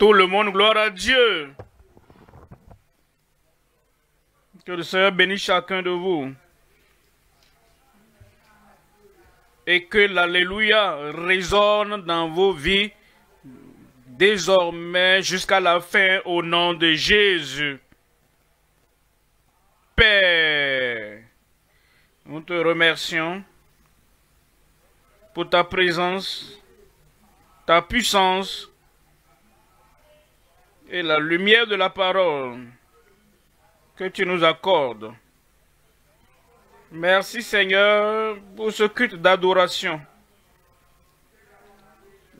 Tout le monde, gloire à Dieu. Que le Seigneur bénisse chacun de vous. Et que l'Alléluia résonne dans vos vies désormais jusqu'à la fin au nom de Jésus. Père, nous te remercions pour ta présence, ta puissance et la lumière de la parole que tu nous accordes. Merci Seigneur pour ce culte d'adoration.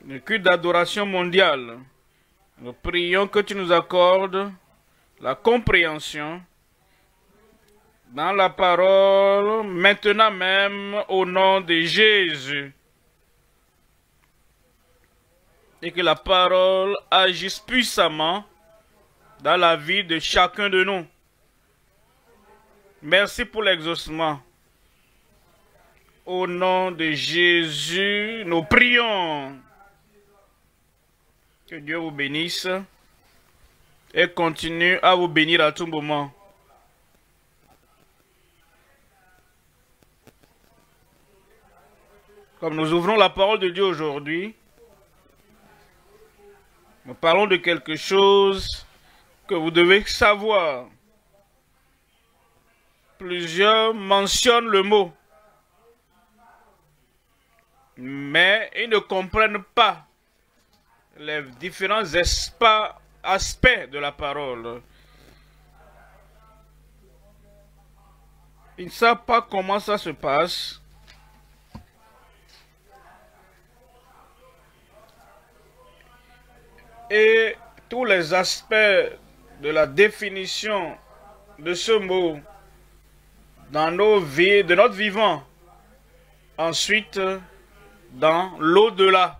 Le culte d'adoration mondial. Nous prions que tu nous accordes la compréhension dans la parole, maintenant même, au nom de Jésus. Et que la parole agisse puissamment dans la vie de chacun de nous. Merci pour l'exaucement. Au nom de Jésus, nous prions. Que Dieu vous bénisse et continue à vous bénir à tout moment. Comme nous ouvrons la parole de Dieu aujourd'hui, nous parlons de quelque chose que vous devez savoir. Plusieurs mentionnent le mot, mais ils ne comprennent pas les différents aspects de la parole. Ils ne savent pas comment ça se passe. Et tous les aspects de la définition de ce mot dans nos vies, de notre vivant. Ensuite, dans l'au-delà.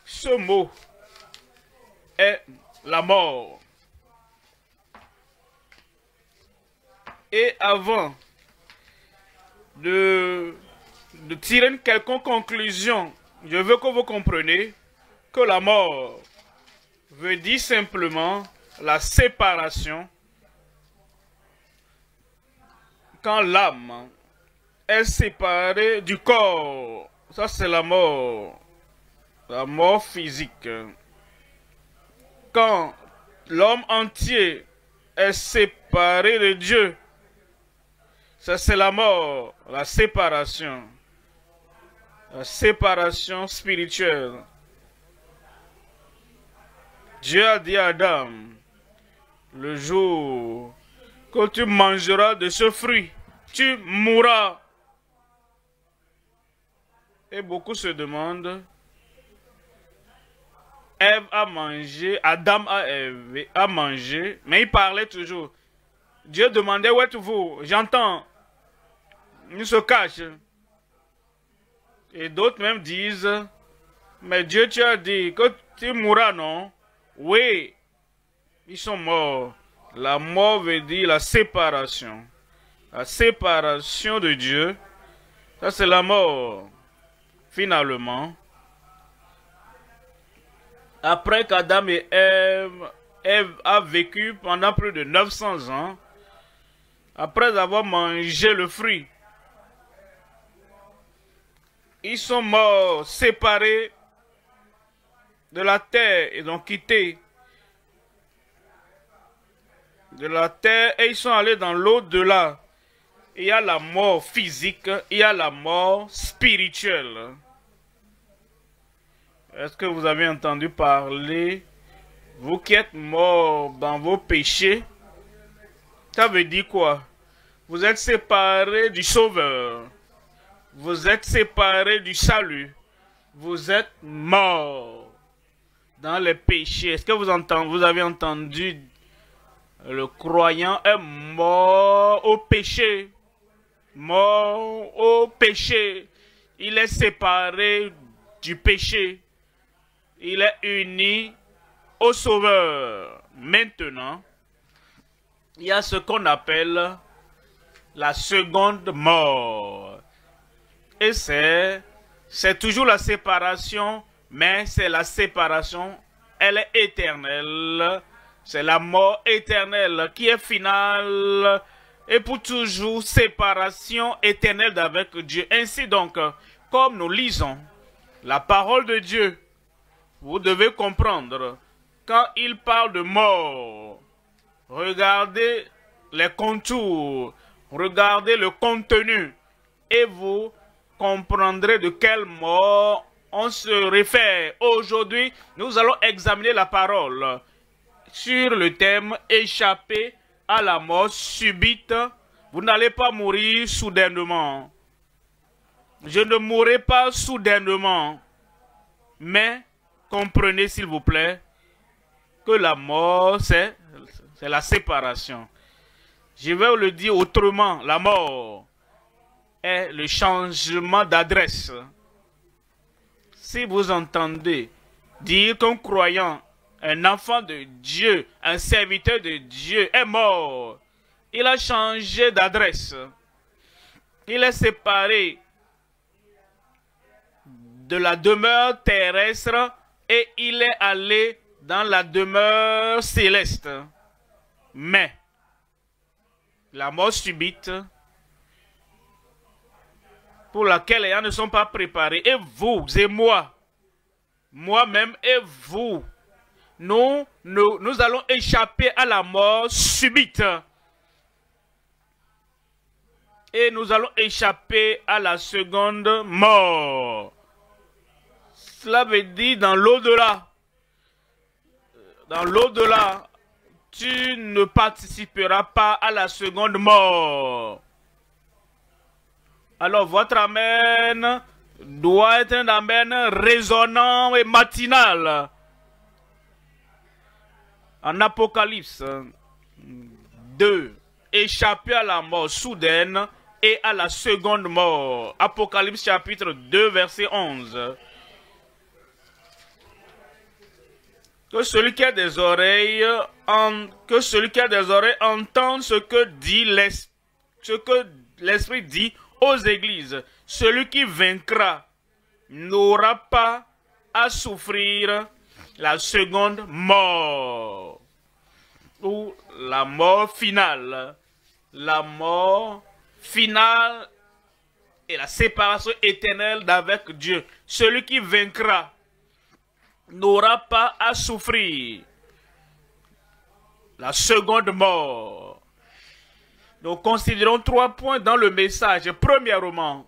Ce mot est la mort. Et avant de tirer une quelconque conclusion, je veux que vous compreniez que la mort veut dire simplement la séparation. Quand l'âme est séparée du corps, ça c'est la mort physique. Quand l'homme entier est séparé de Dieu, ça c'est la mort, la séparation spirituelle. Dieu a dit à Adam, le jour que tu mangeras de ce fruit, tu mourras. Et beaucoup se demandent, Ève a mangé, Adam a mangé, mais il parlait toujours. Dieu demandait, où êtes-vous? J'entends. Il se cache. Et d'autres même disent, mais Dieu tu as dit que tu mourras, non? Oui, ils sont morts. La mort veut dire la séparation. La séparation de Dieu, ça c'est la mort. Finalement, après qu'Adam et Ève a vécu pendant plus de 900 ans, après avoir mangé le fruit, ils sont morts, séparés de la terre. Ils ont quitté de la terre et ils sont allés dans l'au-delà. Il y a la mort physique, il y a la mort spirituelle. Est-ce que vous avez entendu parler, vous qui êtes morts dans vos péchés, ça veut dire quoi? Vous êtes séparés du Sauveur. Vous êtes séparés du salut. Vous êtes morts dans les péchés. Est-ce que vous avez entendu, le croyant est mort au péché. Mort au péché. Il est séparé du péché. Il est uni au Sauveur. Maintenant, il y a ce qu'on appelle la seconde mort. Et c'est toujours la séparation mais c'est la séparation, elle est éternelle. C'est la mort éternelle qui est finale et pour toujours séparation éternelle d'avec Dieu. Ainsi donc, comme nous lisons la parole de Dieu, vous devez comprendre, quand il parle de mort, regardez les contours, regardez le contenu et vous comprendrez de quelle mort on se réfère. Aujourd'hui, nous allons examiner la parole sur le thème « Échapper à la mort subite ». Vous n'allez pas mourir soudainement. Je ne mourrai pas soudainement. Mais comprenez s'il vous plaît que la mort, c'est la séparation. Je vais vous le dire autrement. La mort est le changement d'adresse. Si vous entendez dire qu'un croyant, un enfant de Dieu, un serviteur de Dieu est mort, il a changé d'adresse. Il est séparé de la demeure terrestre et il est allé dans la demeure céleste. Mais la mort subite pour laquelle les gens ne sont pas préparés, et vous et moi, moi-même et vous, nous allons échapper à la mort subite. Et nous allons échapper à la seconde mort. Cela veut dire dans l'au-delà. Dans l'au-delà, tu ne participeras pas à la seconde mort. Alors votre amen doit être un amen résonnant et matinal. En Apocalypse 2, échapper à la mort soudaine et à la seconde mort. Apocalypse chapitre 2, verset 11. Que celui qui a des oreilles, entende ce que l'Esprit dit aux églises. Celui qui vaincra n'aura pas à souffrir la seconde mort, ou la mort finale. La mort finale et la séparation éternelle d'avec Dieu. Celui qui vaincra n'aura pas à souffrir la seconde mort. Nous considérons 3 points dans le message. Premièrement,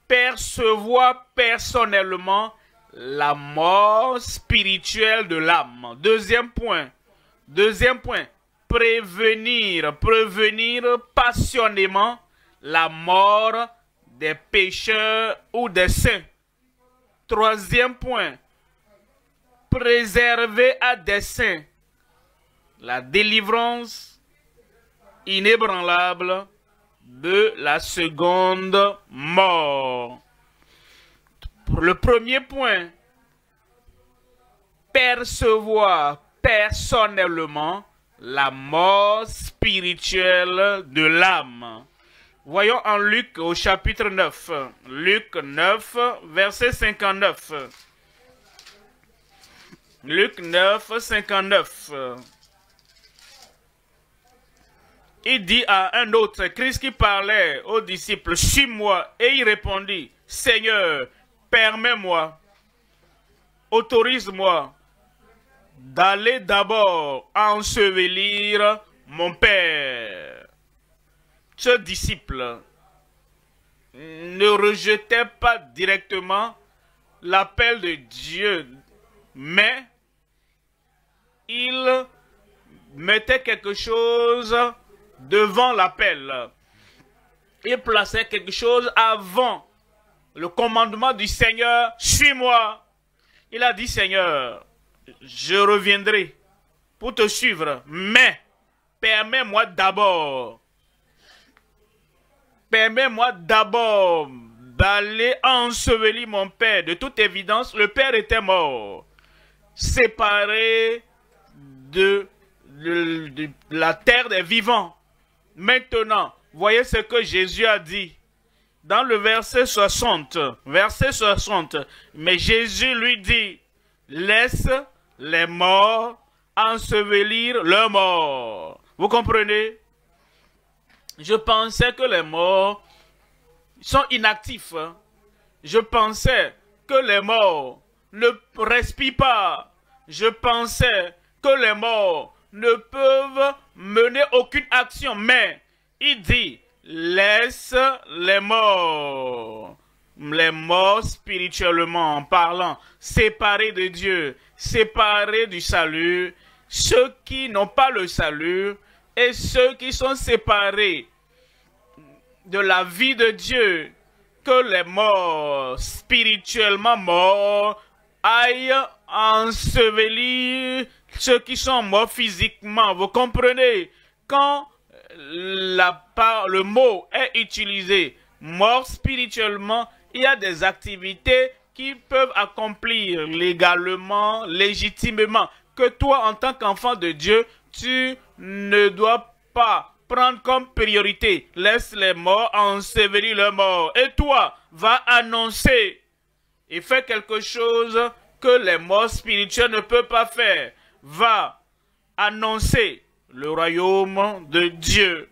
percevoir personnellement la mort spirituelle de l'âme. Deuxième point, prévenir passionnément la mort des pécheurs ou des saints. Troisième point, préserver à dessein la délivrance inébranlable de la seconde mort. Pour le premier point, percevoir personnellement la mort spirituelle de l'âme. Voyons en Luc au chapitre 9. Luc 9, verset 59. Luc 9, 59. Il dit à un autre, Christ qui parlait aux disciples, « Suis-moi » et il répondit, « Seigneur, permets-moi, autorise-moi d'aller d'abord ensevelir mon Père. » Ce disciple ne rejetait pas directement l'appel de Dieu, mais il mettait quelque chose devant l'appel. Il plaçait quelque chose avant le commandement du Seigneur, « Suis-moi ». Il a dit, « Seigneur, je reviendrai pour te suivre, mais permets-moi d'abord d'aller ensevelir mon Père. » De toute évidence, le Père était mort, séparé de la terre des vivants. Maintenant, voyez ce que Jésus a dit. dans le verset 60, mais Jésus lui dit, laisse les morts ensevelir leurs morts. Vous comprenez? Je pensais que les morts sont inactifs. Je pensais que les morts ne respirent pas. Je pensais que les morts ne peuvent mener aucune action. Mais il dit, laisse les morts spirituellement en parlant, séparés de Dieu, séparés du salut, ceux qui n'ont pas le salut et ceux qui sont séparés de la vie de Dieu, que les morts, spirituellement morts, aillent ensevelir ceux qui sont morts physiquement. Vous comprenez? Quand le mot est utilisé, mort spirituellement, il y a des activités qui peuvent accomplir légalement, légitimement, que toi, en tant qu'enfant de Dieu, tu ne dois pas prendre comme priorité. Laisse les morts ensevelir leurs morts. Et toi, va annoncer et fais quelque chose que les morts spirituels ne peuvent pas faire. Va annoncer le royaume de Dieu.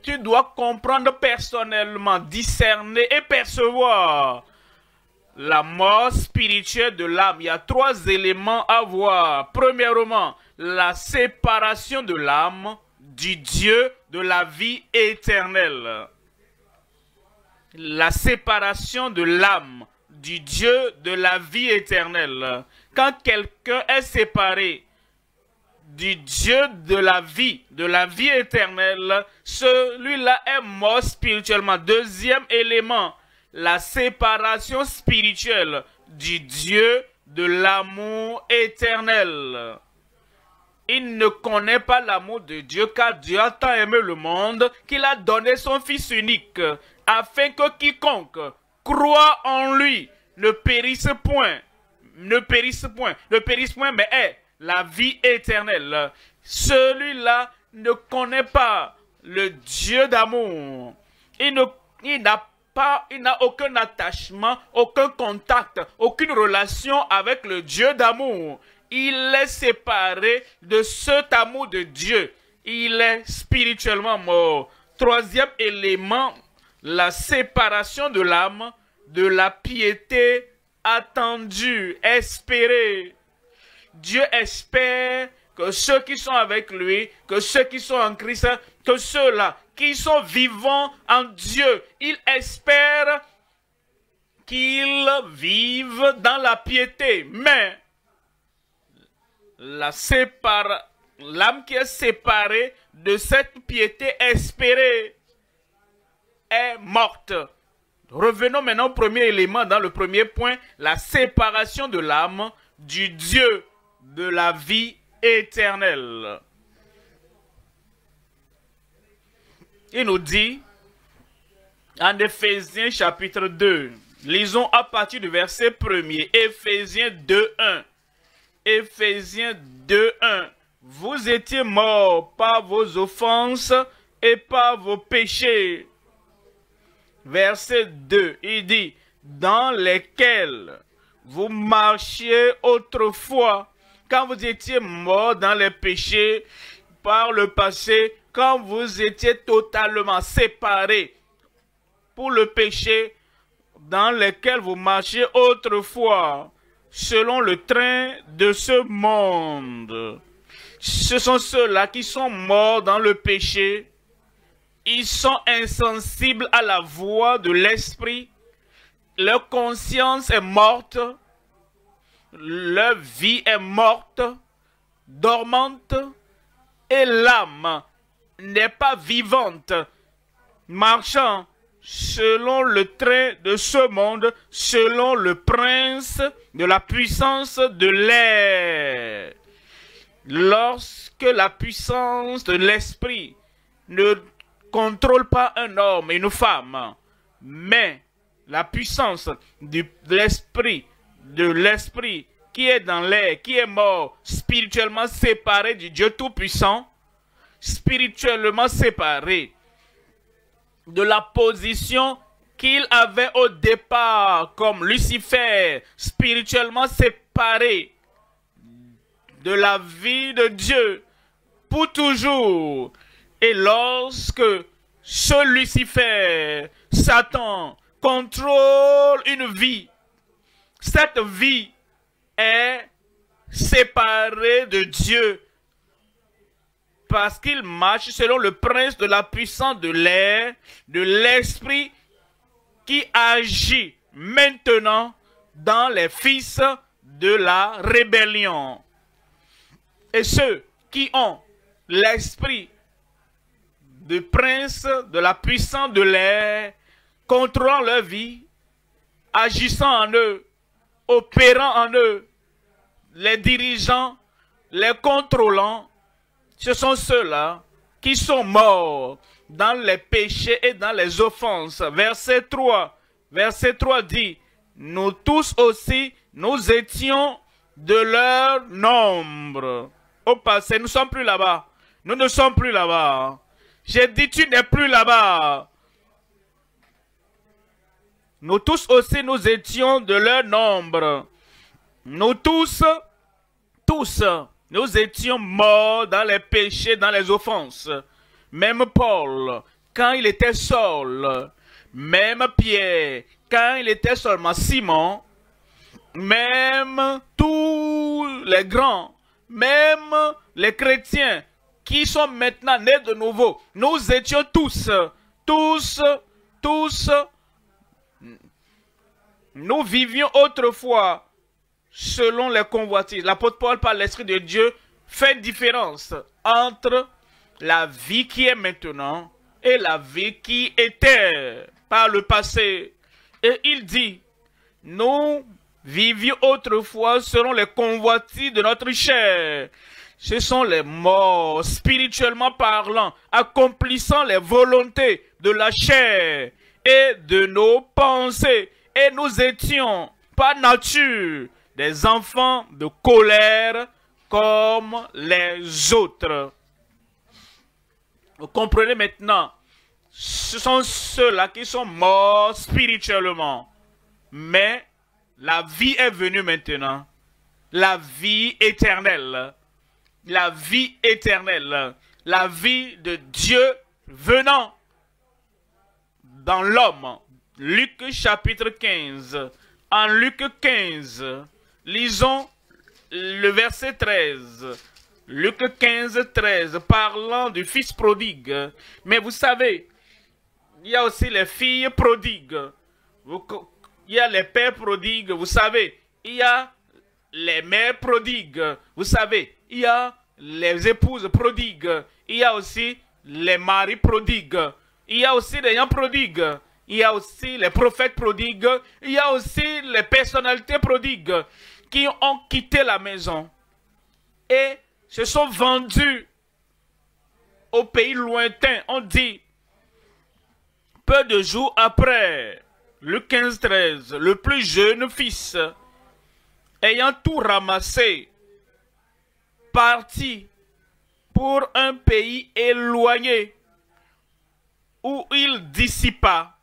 Tu dois comprendre personnellement, discerner et percevoir la mort spirituelle de l'âme. Il y a 3 éléments à voir. Premièrement, la séparation de l'âme du Dieu de la vie éternelle. La séparation de l'âme du Dieu de la vie éternelle. Quand quelqu'un est séparé du Dieu de la vie éternelle, celui-là est mort spirituellement. Deuxième élément, la séparation spirituelle du Dieu de l'amour éternel. Il ne connaît pas l'amour de Dieu, car Dieu a tant aimé le monde qu'il a donné son Fils unique, afin que quiconque croit en lui ne périsse point, mais ait la vie éternelle. Celui-là ne connaît pas le Dieu d'amour. Il n'a aucun attachement, aucun contact, aucune relation avec le Dieu d'amour. Il est séparé de cet amour de Dieu. Il est spirituellement mort. Troisième élément, la séparation de l'âme de la piété attendue, espérée. Dieu espère que ceux qui sont avec lui, que ceux qui sont en Christ, que ceux-là qui sont vivants en Dieu, il espère qu'ils vivent dans la piété. Mais l'âme qui est séparée de cette piété espérée est morte. Revenons maintenant au premier élément, dans le premier point, la séparation de l'âme du Dieu de la vie éternelle. Il nous dit, en Éphésiens chapitre 2, lisons à partir du verset 1er, Éphésiens 2:1. Éphésiens 2:1. Vous étiez morts par vos offenses et par vos péchés. Verset 2, il dit, dans lesquels vous marchiez autrefois, quand vous étiez morts dans les péchés par le passé, quand vous étiez totalement séparés pour le péché, dans lesquels vous marchiez autrefois, selon le train de ce monde. Ce sont ceux-là qui sont morts dans le péché. Ils sont insensibles à la voix de l'esprit. Leur conscience est morte. Leur vie est morte, dormante. Et l'âme n'est pas vivante, marchant selon le train de ce monde, selon le prince de la puissance de l'air. Lorsque la puissance de l'esprit ne contrôle pas un homme et une femme, mais la puissance de l'esprit qui est dans l'air, qui est mort, spirituellement séparé du Dieu Tout-Puissant, spirituellement séparé, de la position qu'il avait au départ comme Lucifer, spirituellement séparé de la vie de Dieu pour toujours. Et lorsque ce Lucifer, Satan, contrôle une vie, cette vie est séparée de Dieu parce qu'il marche selon le prince de la puissance de l'air, de l'esprit qui agit maintenant dans les fils de la rébellion. Et ceux qui ont l'esprit du prince de la puissance de l'air, contrôlant leur vie, agissant en eux, opérant en eux, les dirigeants, les contrôlant, ce sont ceux-là qui sont morts dans les péchés et dans les offenses. Verset 3 dit, nous tous aussi, nous étions de leur nombre. Au passé, nous ne sommes plus là-bas. Nous ne sommes plus là-bas. J'ai dit, tu n'es plus là-bas. Nous tous aussi, nous étions de leur nombre. Nous tous, nous étions morts dans les péchés, dans les offenses. Même Paul, quand il était seul, même Pierre, quand il était seulement Simon, même tous les grands, même les chrétiens qui sont maintenant nés de nouveau, nous étions tous, nous vivions autrefois selon les convoitises. L'apôtre Paul, par l'Esprit de Dieu, fait une différence entre la vie qui est maintenant et la vie qui était par le passé. Et il dit, nous vivions autrefois selon les convoitises de notre chair. Ce sont les morts, spirituellement parlant, accomplissant les volontés de la chair et de nos pensées. Et nous étions, par nature, des enfants de colère comme les autres. Vous comprenez maintenant, ce sont ceux-là qui sont morts spirituellement. Mais la vie est venue maintenant. La vie éternelle. La vie éternelle. La vie de Dieu venant dans l'homme. Luc chapitre 15. En Luc 15, lisons le verset 13. Luc 15, 13, parlant du fils prodigue. Mais vous savez, il y a aussi les filles prodigues. Il y a les pères prodigues, vous savez. Il y a les mères prodigues, vous savez. Il y a les épouses prodigues. Il y a aussi les maris prodigues. Il y a aussi les gens prodigues. Il y a aussi les prophètes prodigues. Il y a aussi les personnalités prodigues qui ont quitté la maison et se sont vendus au pays lointain. On dit, peu de jours après, le 15-13, le plus jeune fils, ayant tout ramassé, partit pour un pays éloigné où il dissipa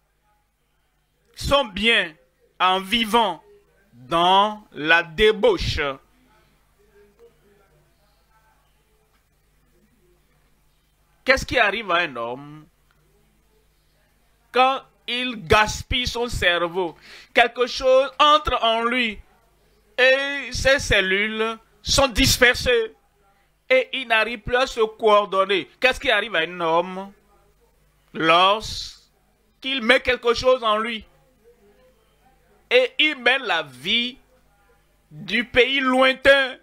son bien en vivant dans la débauche. Qu'est-ce qui arrive à un homme quand il gaspille son cerveau? Quelque chose entre en lui et ses cellules sont dispersées et il n'arrive plus à se coordonner. Qu'est-ce qui arrive à un homme lorsqu'il met quelque chose en lui? Et il mène la vie du pays lointain.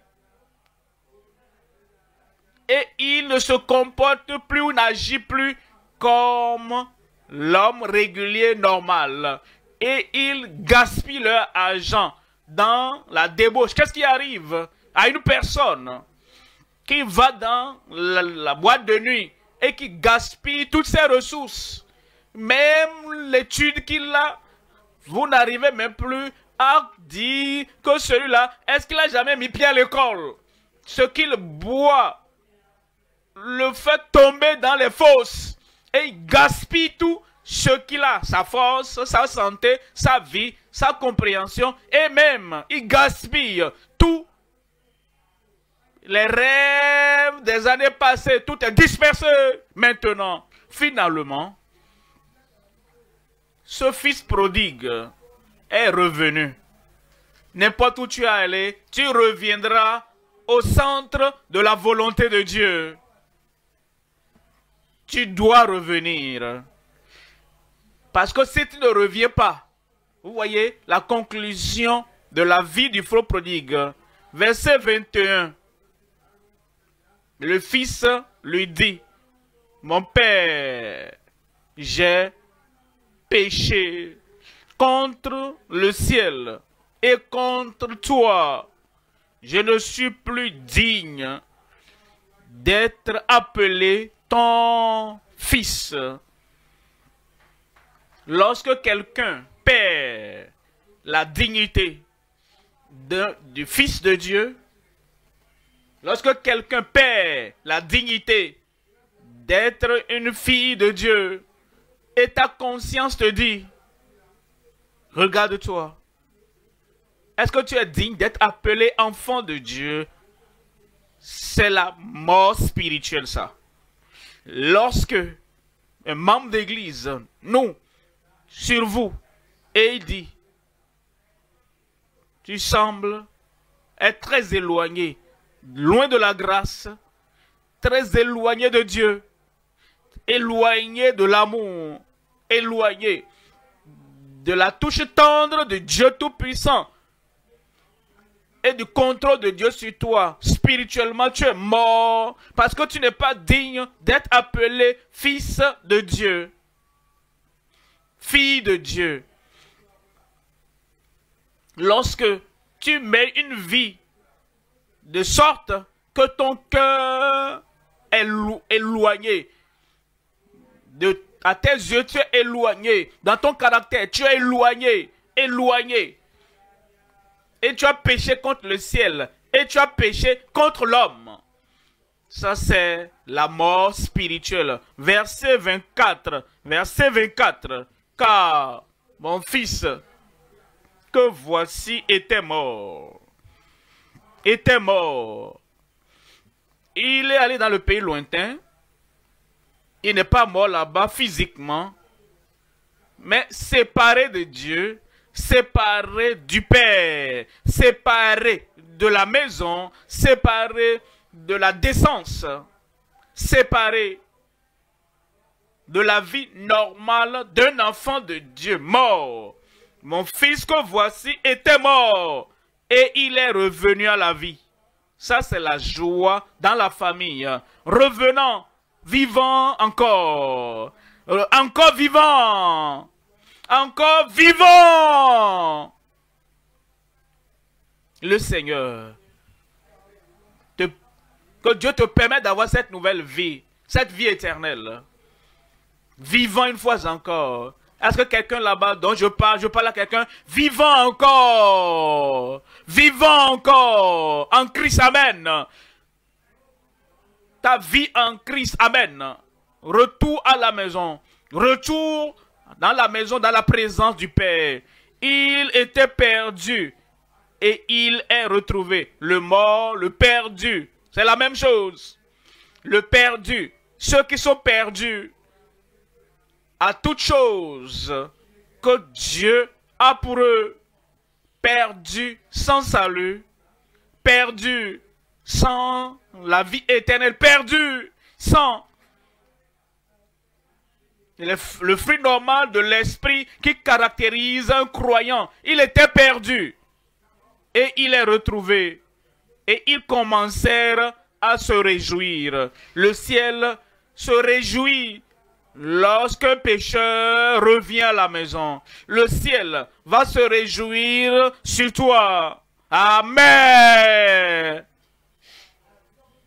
Et il ne se comporte plus ou n'agit plus comme l'homme régulier normal. Et il gaspille leur argent dans la débauche. Qu'est-ce qui arrive à une personne qui va dans la boîte de nuit et qui gaspille toutes ses ressources? Même l'étude qu'il a, vous n'arrivez même plus à dire que celui-là, est-ce qu'il a jamais mis pied à l'école? Ce qu'il boit le fait tomber dans les fosses et il gaspille tout ce qu'il a, sa force, sa santé, sa vie, sa compréhension, et même il gaspille tout. Les rêves des années passées, tout est dispersé. Maintenant, finalement, ce fils prodigue est revenu. N'importe où tu es allé, tu reviendras au centre de la volonté de Dieu. Tu dois revenir. Parce que si tu ne reviens pas, vous voyez la conclusion de la vie du faux prodigue. Verset 21. Le fils lui dit, mon père, j'ai péché contre le ciel et contre toi. Je ne suis plus digne d'être appelé ton fils. Lorsque quelqu'un perd la dignité du fils de Dieu, lorsque quelqu'un perd la dignité d'être une fille de Dieu, et ta conscience te dit, regarde-toi, est-ce que tu es digne d'être appelé enfant de Dieu? C'est la mort spirituelle, ça. Lorsque un membre d'église, nous, sur vous, et il dit, tu sembles être très éloigné, loin de la grâce, très éloigné de Dieu, éloigné de l'amour, éloigné de la touche tendre de Dieu Tout-Puissant et du contrôle de Dieu sur toi. Spirituellement, tu es mort parce que tu n'es pas digne d'être appelé fils de Dieu, fille de Dieu. Lorsque tu mets une vie de sorte que ton cœur est éloigné, à tes yeux, tu es éloigné. Dans ton caractère, tu es éloigné. Et tu as péché contre le ciel. Et tu as péché contre l'homme. Ça, c'est la mort spirituelle. Verset 24. Verset 24. Car mon fils, que voici, était mort. Était mort. Il est allé dans le pays lointain. Il n'est pas mort là-bas physiquement, mais séparé de Dieu, séparé du Père, séparé de la maison, séparé de la décence, séparé de la vie normale d'un enfant de Dieu mort. Mon fils que voici était mort et il est revenu à la vie. Ça, c'est la joie dans la famille. Revenant. Vivant encore. Encore vivant. Encore vivant. Le Seigneur. Que Dieu te permette d'avoir cette nouvelle vie. Cette vie éternelle. Vivant une fois encore. Est-ce que quelqu'un là-bas dont je parle à quelqu'un vivant encore. Vivant encore. En Christ, amen. Ta vie en Christ, amen. Retour à la maison. Retour dans la maison, dans la présence du Père. Il était perdu et il est retrouvé. Le mort, le perdu, c'est la même chose. Le perdu, ceux qui sont perdus à toute chose que Dieu a pour eux. Perdu sans salut, perdu sans la vie éternelle, perdu sans le fruit normal de l'esprit qui caractérise un croyant. Il était perdu et il est retrouvé. Et ils commencèrent à se réjouir. Le ciel se réjouit lorsqu'un pécheur revient à la maison. Le ciel va se réjouir sur toi. Amen.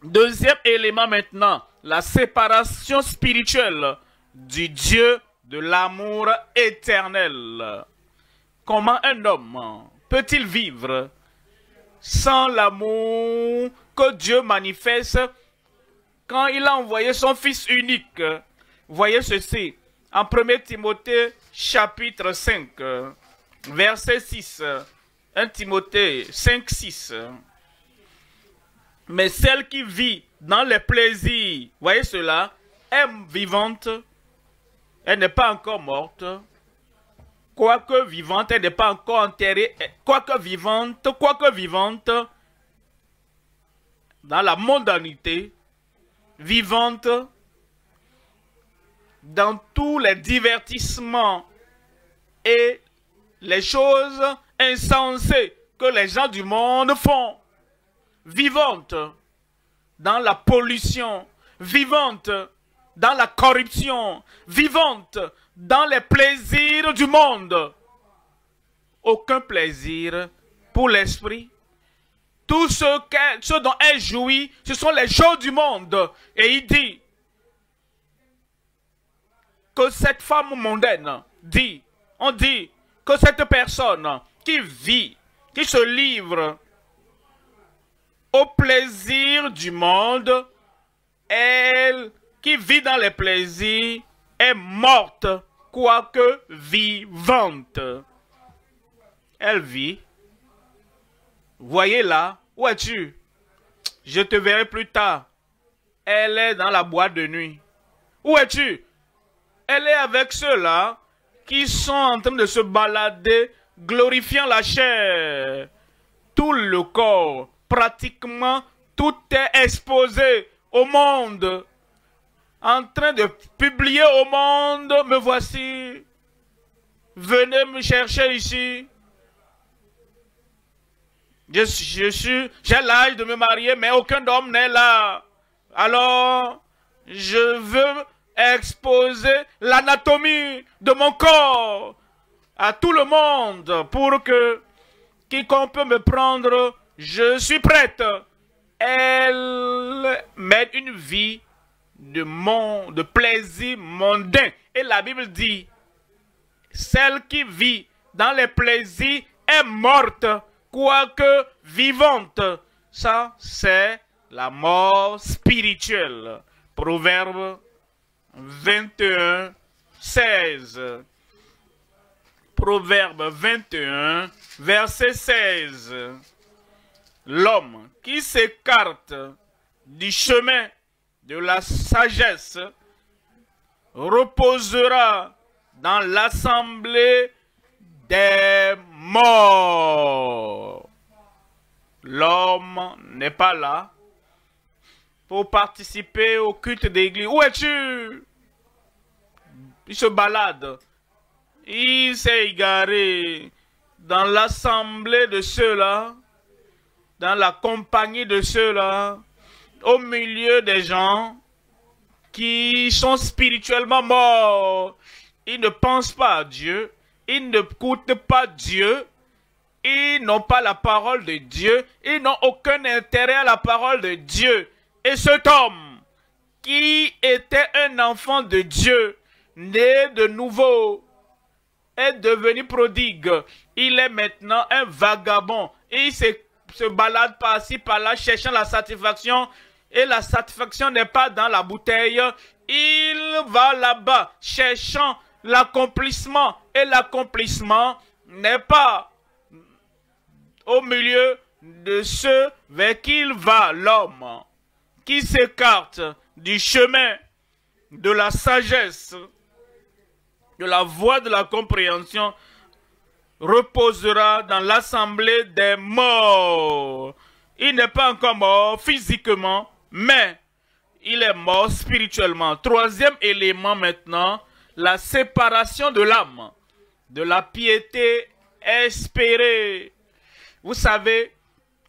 Deuxième élément maintenant, la séparation spirituelle du Dieu de l'amour éternel. Comment un homme peut-il vivre sans l'amour que Dieu manifeste quand il a envoyé son Fils unique? Voyez ceci, En 1 Timothée chapitre 5, verset 6. 1 Timothée 5, 6. Mais celle qui vit dans les plaisirs, voyez cela, est vivante, elle n'est pas encore morte. Quoique vivante, elle n'est pas encore enterrée. Quoique vivante, dans la mondanité, vivante, dans tous les divertissements et les choses insensées que les gens du monde font, vivante dans la pollution, vivante dans la corruption, vivante dans les plaisirs du monde. Aucun plaisir pour l'esprit. Tout ce dont elle jouit, ce sont les choses du monde. Et il dit que cette femme mondaine on dit que cette personne qui vit, qui se livre au plaisir du monde, elle qui vit dans les plaisirs est morte, quoique vivante. Elle vit. Voyez-la. Où es-tu? Je te verrai plus tard. Elle est dans la boîte de nuit. Où es-tu? Elle est avec ceux-là qui sont en train de se balader, glorifiant la chair. Tout le corps, pratiquement, tout est exposé au monde. En train de publier au monde, me voici. Venez me chercher ici. J'ai l'âge de me marier, mais aucun homme n'est là. Alors, je veux exposer l'anatomie de mon corps à tout le monde pour que quiconque peut me prendre, je suis prête. Elle mène une vie de plaisir mondain. Et la Bible dit, celle qui vit dans les plaisirs est morte, quoique vivante. Ça, c'est la mort spirituelle. Proverbe 21, 16. Proverbe 21, verset 16. L'homme qui s'écarte du chemin de la sagesse reposera dans l'assemblée des morts. L'homme n'est pas là pour participer au culte d'église. Où es-tu? Il se balade. Il s'est égaré dans l'assemblée de ceux-là, dans la compagnie de ceux-là, au milieu des gens qui sont spirituellement morts. Ils ne pensent pas à Dieu, ils n'écoutent pas Dieu, ils n'ont pas la parole de Dieu, ils n'ont aucun intérêt à la parole de Dieu. Et cet homme, qui était un enfant de Dieu, né de nouveau, est devenu prodigue. Il est maintenant un vagabond. Et il se balade par-ci, par-là, cherchant la satisfaction. Et la satisfaction n'est pas dans la bouteille. Il va là-bas, cherchant l'accomplissement. Et l'accomplissement n'est pas au milieu de ceux vers qui il va, l'homme qui s'écarte du chemin de la sagesse, de la voie de la compréhension, reposera dans l'assemblée des morts. Il n'est pas encore mort physiquement, mais il est mort spirituellement. Troisième élément maintenant, la séparation de l'âme, de la piété espérée. Vous savez,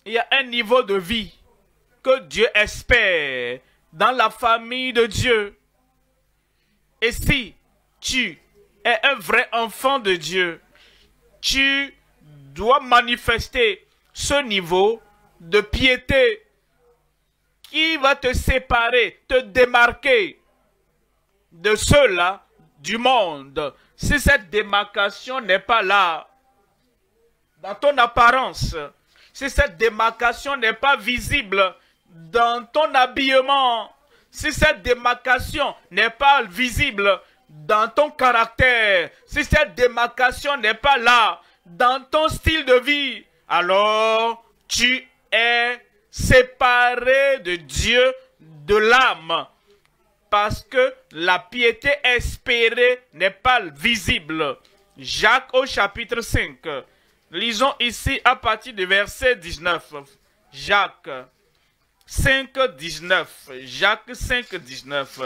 il y a un niveau de vie que Dieu espère dans la famille de Dieu. Et si tu es un vrai enfant de Dieu, tu dois manifester ce niveau de piété qui va te séparer, te démarquer de ceux-là du monde. Si cette démarcation n'est pas là, dans ton apparence, si cette démarcation n'est pas visible dans ton habillement, si cette démarcation n'est pas visible dans ton caractère, si cette démarcation n'est pas là, dans ton style de vie, alors tu es séparé de Dieu, de l'âme, parce que la piété espérée n'est pas visible. Jacques au chapitre 5. Lisons ici à partir du verset 19. Jacques 5, 19. Jacques 5, 19.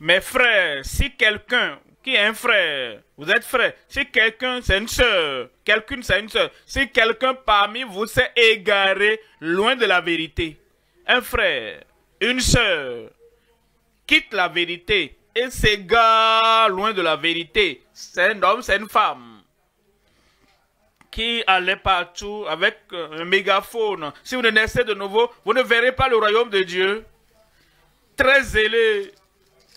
Mes frères, si quelqu'un qui est un frère, vous êtes frère, si quelqu'un c'est une sœur, quelqu'une c'est une sœur, si quelqu'un parmi vous s'est égaré loin de la vérité, un frère, une sœur, quitte la vérité et s'égare loin de la vérité, c'est un homme, c'est une femme qui allait partout avec un mégaphone. Si vous ne naissez de nouveau, vous ne verrez pas le royaume de Dieu. Très zélé,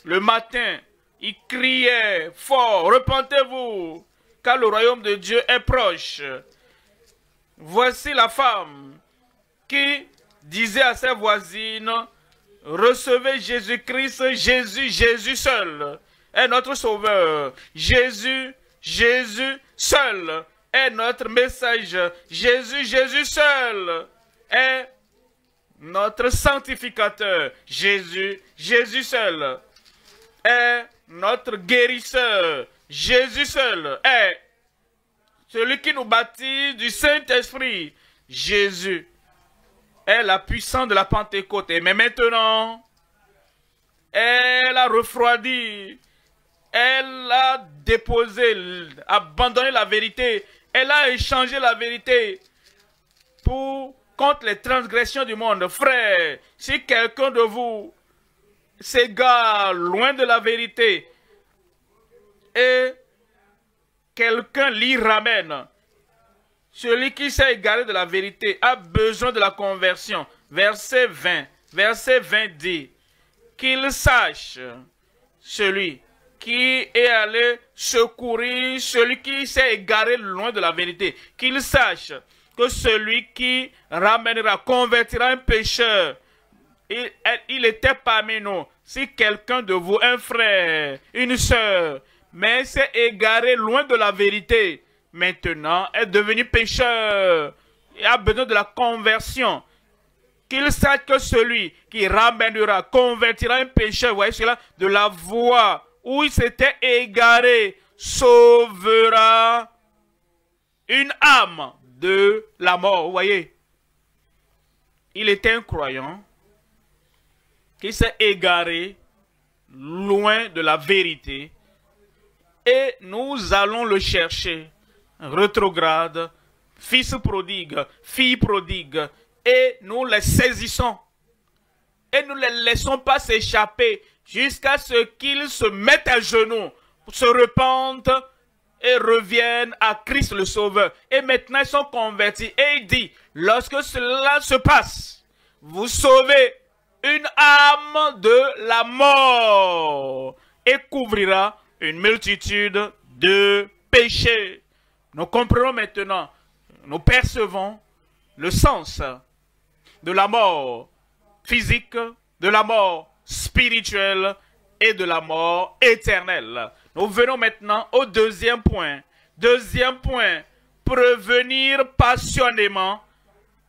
le matin, il criait fort, repentez-vous, car le royaume de Dieu est proche. Voici la femme qui disait à ses voisines, recevez Jésus-Christ, Jésus seul est notre sauveur. Jésus seul est notre message. Jésus seul est notre sanctificateur. Jésus seul est notre guérisseur. Jésus seul est celui qui nous baptise du Saint-Esprit. Jésus est la puissance de la Pentecôte. Mais maintenant, elle a refroidi, elle a déposé, abandonné la vérité, elle a échangé la vérité contre les transgressions du monde. Frère, si quelqu'un de vous s'égare loin de la vérité et quelqu'un l'y ramène, celui qui s'est égaré de la vérité a besoin de la conversion. Verset 20 dit qu'il sache, celui qui est allé secourir celui qui s'est égaré loin de la vérité, qu'il sache que celui qui ramènera, convertira un pécheur, il était parmi nous. Si quelqu'un de vous, un frère, une sœur, mais s'est égaré loin de la vérité, maintenant est devenu pécheur, il a besoin de la conversion, qu'il sache que celui qui ramènera, convertira un pécheur, vous voyez cela, de la voie où il s'était égaré, sauvera une âme de la mort. Vous voyez, il était un croyant qui s'est égaré loin de la vérité et nous allons le chercher. Rétrograde, fils prodigue, fille prodigue, et nous les saisissons et nous ne les laissons pas s'échapper jusqu'à ce qu'ils se mettent à genoux, se repentent et reviennent à Christ le Sauveur. Et maintenant ils sont convertis. Et il dit, lorsque cela se passe, vous sauvez une âme de la mort et couvrira une multitude de péchés. Nous comprenons maintenant, nous percevons le sens de la mort physique, de la mort spirituelle et de la mort éternelle. Nous venons maintenant au deuxième point. Deuxième point, prévenir passionnément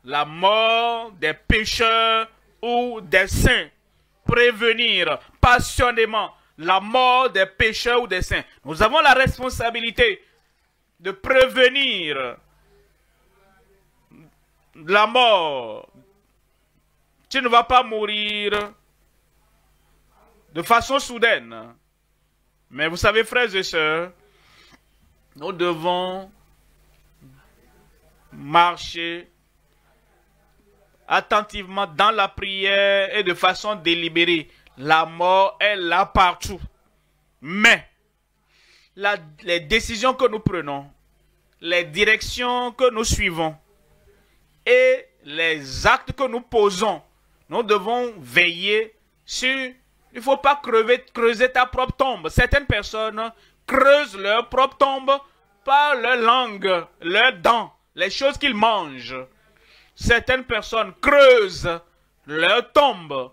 la mort des pécheurs ou des saints. Prévenir passionnément la mort des pécheurs ou des saints. Nous avons la responsabilité de prévenir la mort. Tu ne vas pas mourir de façon soudaine. Mais vous savez, frères et sœurs, nous devons marcher attentivement dans la prière et de façon délibérée. La mort est là partout. Mais les décisions que nous prenons, les directions que nous suivons et les actes que nous posons, nous devons veiller sur... Il ne faut pas creuser ta propre tombe. Certaines personnes creusent leur propre tombe par leur langue, leurs dents, les choses qu'ils mangent. Certaines personnes creusent leur tombe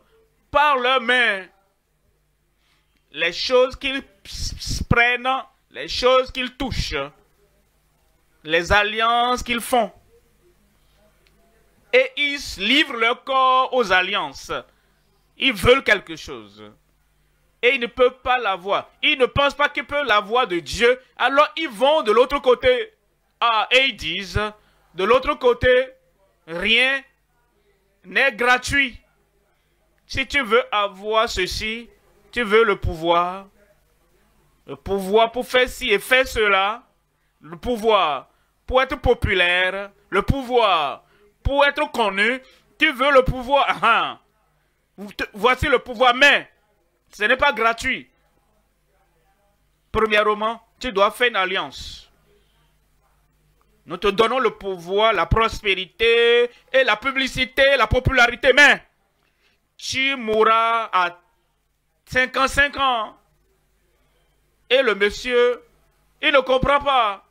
par leurs mains. les choses qu'ils prennent, les choses qu'ils touchent, les alliances qu'ils font. Et ils livrent leur corps aux alliances. Ils veulent quelque chose. Et ils ne peuvent pas l'avoir. Ils ne pensent pas qu'ils peuvent l'avoir de Dieu. Alors ils vont de l'autre côté. Ah, et ils disent, de l'autre côté, rien n'est gratuit. Si tu veux avoir ceci, tu veux le pouvoir pour faire ci et faire cela, le pouvoir pour être populaire, le pouvoir pour être connu, tu veux le pouvoir. Ah, voici le pouvoir, mais ce n'est pas gratuit. Premièrement, tu dois faire une alliance. Nous te donnons le pouvoir, la prospérité et la publicité, la popularité, mais tu mourras à 55 ans. Et le monsieur, il ne comprend pas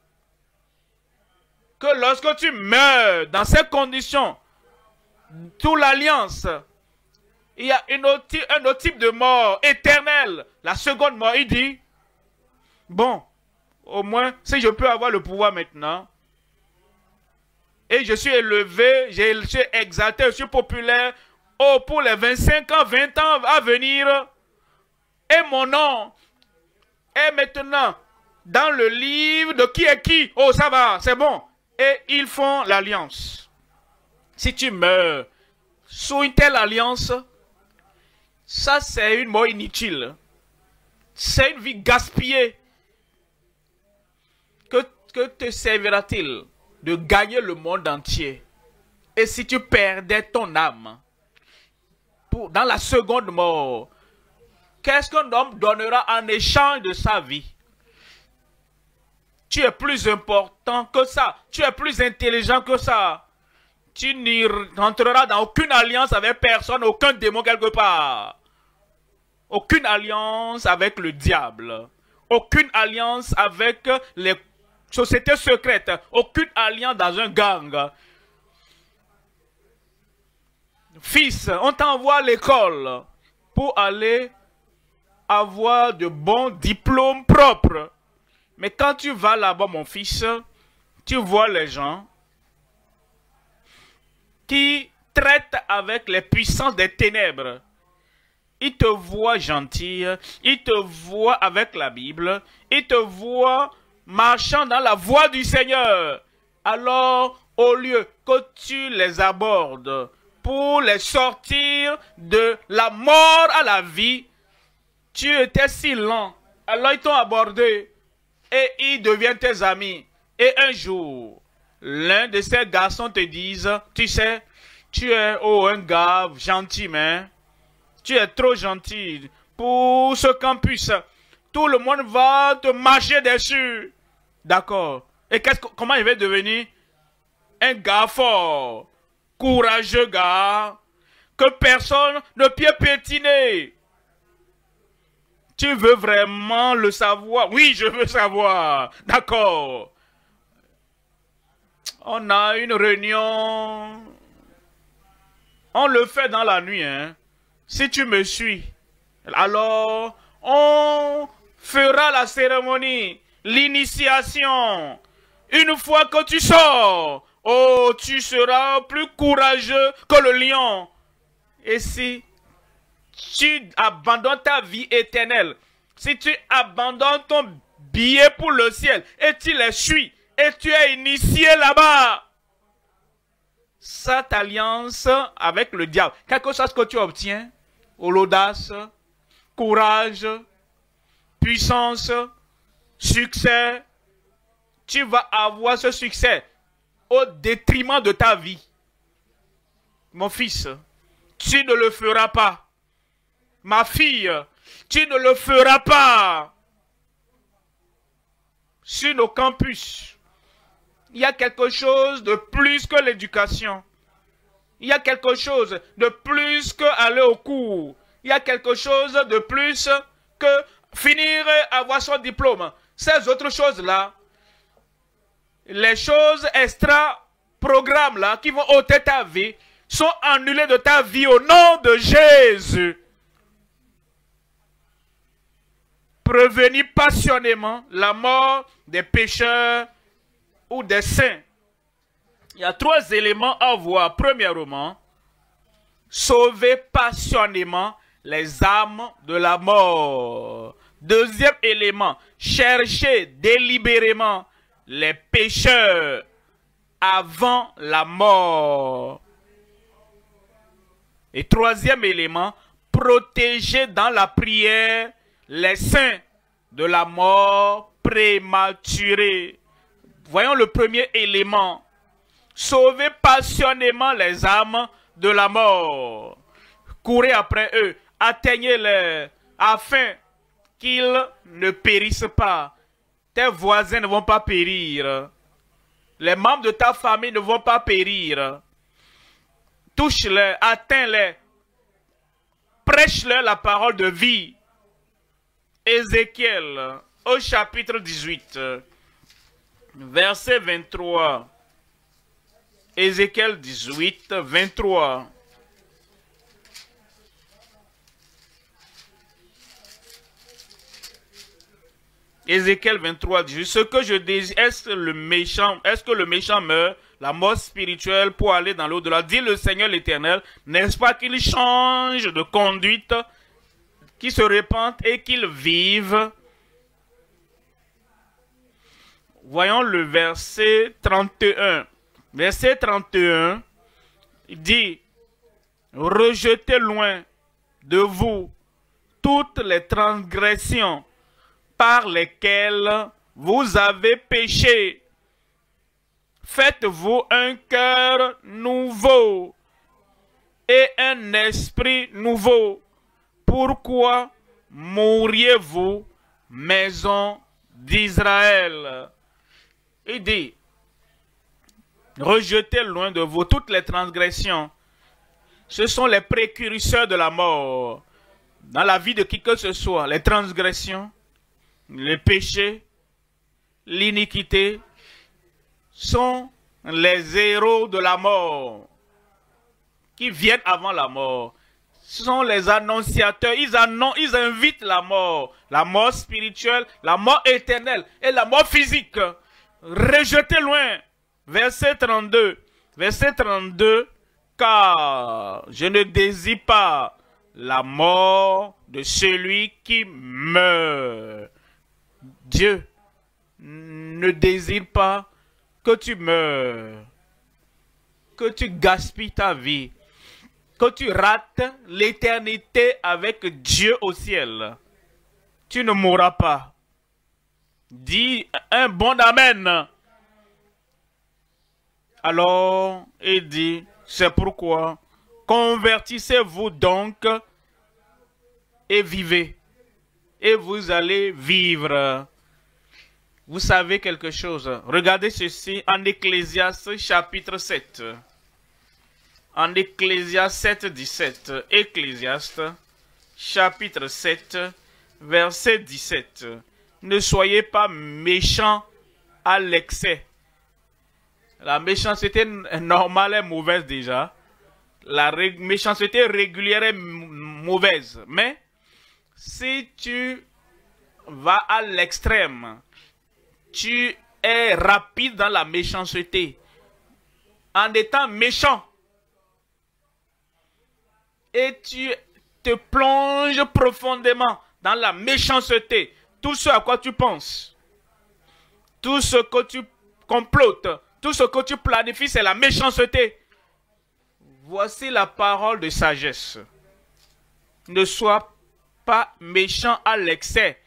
que lorsque tu meurs dans ces conditions, sous l'alliance, il y a un autre type de mort éternelle. La seconde mort, il dit, bon, au moins, si je peux avoir le pouvoir maintenant, et je suis élevé, je suis exalté, je suis populaire, oh, pour les 25 ans, 20 ans à venir, et mon nom est maintenant dans le livre de qui est qui. Oh, ça va, c'est bon. Et ils font l'alliance. Si tu meurs sous une telle alliance, ça c'est une mort inutile. C'est une vie gaspillée. Que te servira-t-il de gagner le monde entier? Et si tu perdais ton âme dans la seconde mort, qu'est-ce qu'un homme donnera en échange de sa vie? Tu es plus important que ça. Tu es plus intelligent que ça. Tu n'y rentreras dans aucune alliance avec personne, aucun démon quelque part. Aucune alliance avec le diable. Aucune alliance avec les sociétés secrètes. Aucune alliance dans un gang. Fils, on t'envoie à l'école pour aller avoir de bons diplômes propres. Mais quand tu vas là-bas, mon fils, tu vois les gens qui traitent avec les puissances des ténèbres. Ils te voient gentil, ils te voient avec la Bible, ils te voient marchant dans la voie du Seigneur. Alors, au lieu que tu les abordes pour les sortir de la mort à la vie, tu étais si lent. Alors, ils t'ont abordé. Et ils deviennent tes amis. Et un jour, l'un de ces garçons te dise, tu sais, tu es un gars gentil, mais tu es trop gentil pour ce campus. Tout le monde va te marcher dessus. D'accord. Et comment il va devenir un gars fort, courageux gars, que personne ne peut piétiner? Tu veux vraiment le savoir? Oui, je veux savoir. D'accord. On a une réunion. On le fait dans la nuit, hein. Si tu me suis, alors on fera la cérémonie, l'initiation. Une fois que tu sors, oh, tu seras plus courageux que le lion. Et si tu abandonnes ta vie éternelle, si tu abandonnes ton billet pour le ciel et tu les suis et tu es initié là-bas, cette alliance avec le diable, quelque chose que tu obtiens, l'audace, courage, puissance, succès, tu vas avoir ce succès au détriment de ta vie. Mon fils, tu ne le feras pas. Ma fille, tu ne le feras pas. Sur nos campus, il y a quelque chose de plus que l'éducation. Il y a quelque chose de plus que aller au cours. Il y a quelque chose de plus que finir avoir son diplôme. Ces autres choses-là, les choses extra-programmes-là qui vont ôter ta vie, sont annulées de ta vie au nom de Jésus. Prévenir passionnément la mort des pécheurs ou des saints. Il y a 3 éléments à voir. Premièrement, sauver passionnément les âmes de la mort. Deuxième élément, chercher délibérément les pécheurs avant la mort. Et troisième élément, protéger dans la prière les saints de la mort prématurée. Voyons le premier élément. Sauver passionnément les âmes de la mort. Courez après eux, atteignez-les, afin qu'ils ne périssent pas. Tes voisins ne vont pas périr. Les membres de ta famille ne vont pas périr. Touche-les, atteins-les. Prêche-leur la parole de vie. Ézéchiel, au chapitre 18, verset 23. Ézéchiel 18, 23. Ézéchiel 23 dit, ce que je désire, est-ce que le méchant meurt, la mort spirituelle pour aller dans l'au-delà, dit le Seigneur l'Éternel, n'est-ce pas qu'il change de conduite, qu'il se répande et qu'il vive? Voyons le verset 31. Verset 31, il dit, rejetez loin de vous toutes les transgressions par lesquelles vous avez péché. Faites-vous un cœur nouveau et un esprit nouveau. Pourquoi mourriez-vous, maison d'Israël? Il dit, rejetez loin de vous toutes les transgressions. Ce sont les précurseurs de la mort. Dans la vie de qui que ce soit, les transgressions, les péchés, l'iniquité sont les héros de la mort qui viennent avant la mort. Ce sont les annonciateurs. Ils invitent la mort spirituelle, la mort éternelle et la mort physique. Rejetez loin. Verset 32. Verset 32. Car je ne désire pas la mort de celui qui meurt. Dieu ne désire pas que tu meurs, que tu gaspilles ta vie, que tu rates l'éternité avec Dieu au ciel. Tu ne mourras pas. Dis un bon amen. Alors, il dit, c'est pourquoi convertissez-vous donc et vivez. Et vous allez vivre. Vous savez quelque chose. Regardez ceci en Ecclésiaste chapitre 7. En Ecclésiaste 7, 17. Ecclésiaste chapitre 7, verset 17. Ne soyez pas méchants à l'excès. La méchanceté normale est mauvaise déjà. La méchanceté régulière est mauvaise. Mais si tu vas à l'extrême, tu es rapide dans la méchanceté, en étant méchant, et tu te plonges profondément dans la méchanceté, tout ce à quoi tu penses, tout ce que tu complotes, tout ce que tu planifies, c'est la méchanceté. Voici la parole de sagesse. Ne sois pas méchant à l'excès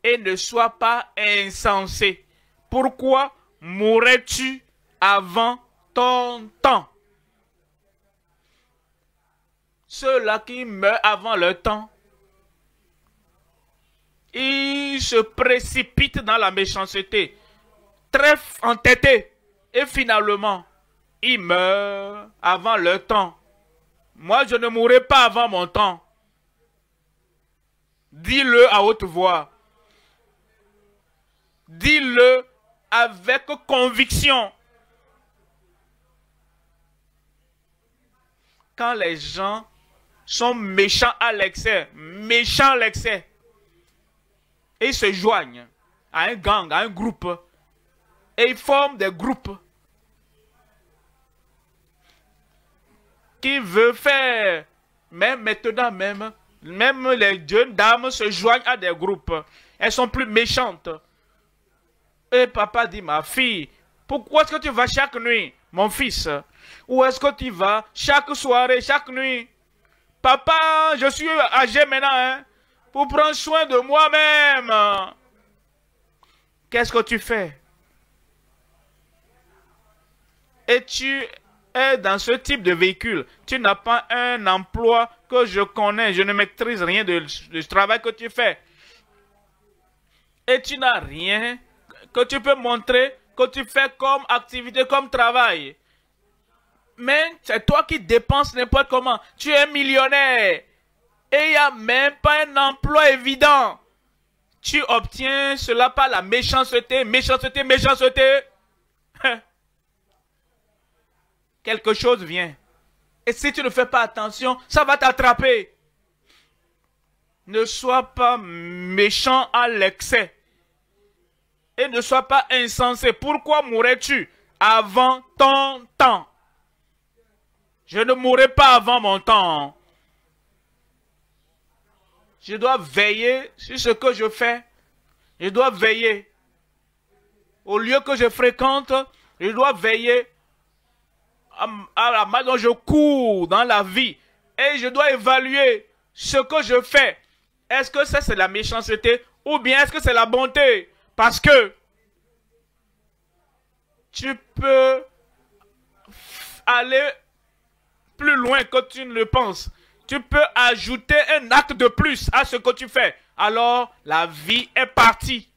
et ne sois pas insensé. Pourquoi mourrais-tu avant ton temps? Ceux-là qui meurent avant leur temps, ils se précipitent dans la méchanceté, très entêtés, et finalement, ils meurent avant leur temps. Moi, je ne mourrai pas avant mon temps. Dis-le à haute voix. Dis-le avec conviction. Quand les gens sont méchants à l'excès, et ils se joignent à un gang, à un groupe. Et ils forment des groupes qui veulent faire, même maintenant même les jeunes dames se joignent à des groupes. Elles sont plus méchantes. Et papa dit, ma fille, pourquoi est-ce que tu vas chaque nuit, mon fils? Où est-ce que tu vas chaque soirée, chaque nuit? Papa, je suis âgé maintenant, hein, pour prendre soin de moi-même. Qu'est-ce que tu fais? Et tu es dans ce type de véhicule. Tu n'as pas un emploi que je connais. Je ne maîtrise rien du travail que tu fais. Et tu n'as rien que tu peux montrer que tu fais comme activité, comme travail. Mais c'est toi qui dépenses n'importe comment. Tu es millionnaire. Et il n'y a même pas un emploi évident. Tu obtiens cela par la méchanceté, méchanceté, méchanceté. Quelque chose vient. Et si tu ne fais pas attention, ça va t'attraper. Ne sois pas méchant à l'excès. Et ne sois pas insensé. Pourquoi mourrais-tu avant ton temps? Je ne mourrai pas avant mon temps. Je dois veiller sur ce que je fais. Je dois veiller. Au lieu que je fréquente, je dois veiller à la manière dont je cours dans la vie. Et je dois évaluer ce que je fais. Est-ce que ça c'est la méchanceté ou bien est-ce que c'est la bonté? Parce que tu peux aller plus loin que tu ne le penses. Tu peux ajouter un acte de plus à ce que tu fais. Alors, la vie est partie.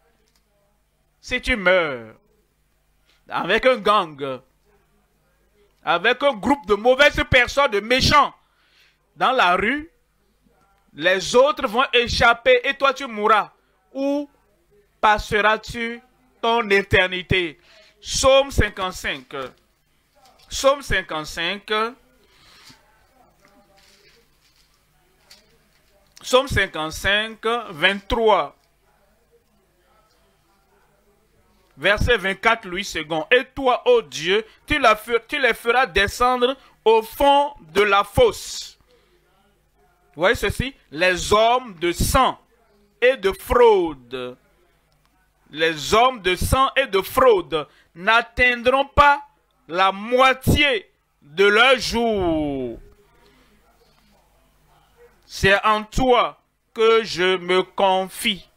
Si tu meurs avec un gang, avec un groupe de mauvaises personnes, de méchants, dans la rue, les autres vont échapper et toi tu mourras. Où passeras-tu ton éternité? Psaume 55. Psaume 55. Psaume 55, 23. Verset 24, Louis II. Et toi, ô Dieu, tu les feras descendre au fond de la fosse. Vous voyez ceci? Les hommes de sang et de fraude. Les hommes de sang et de fraude n'atteindront pas la moitié de leur jour. C'est en toi que je me confie.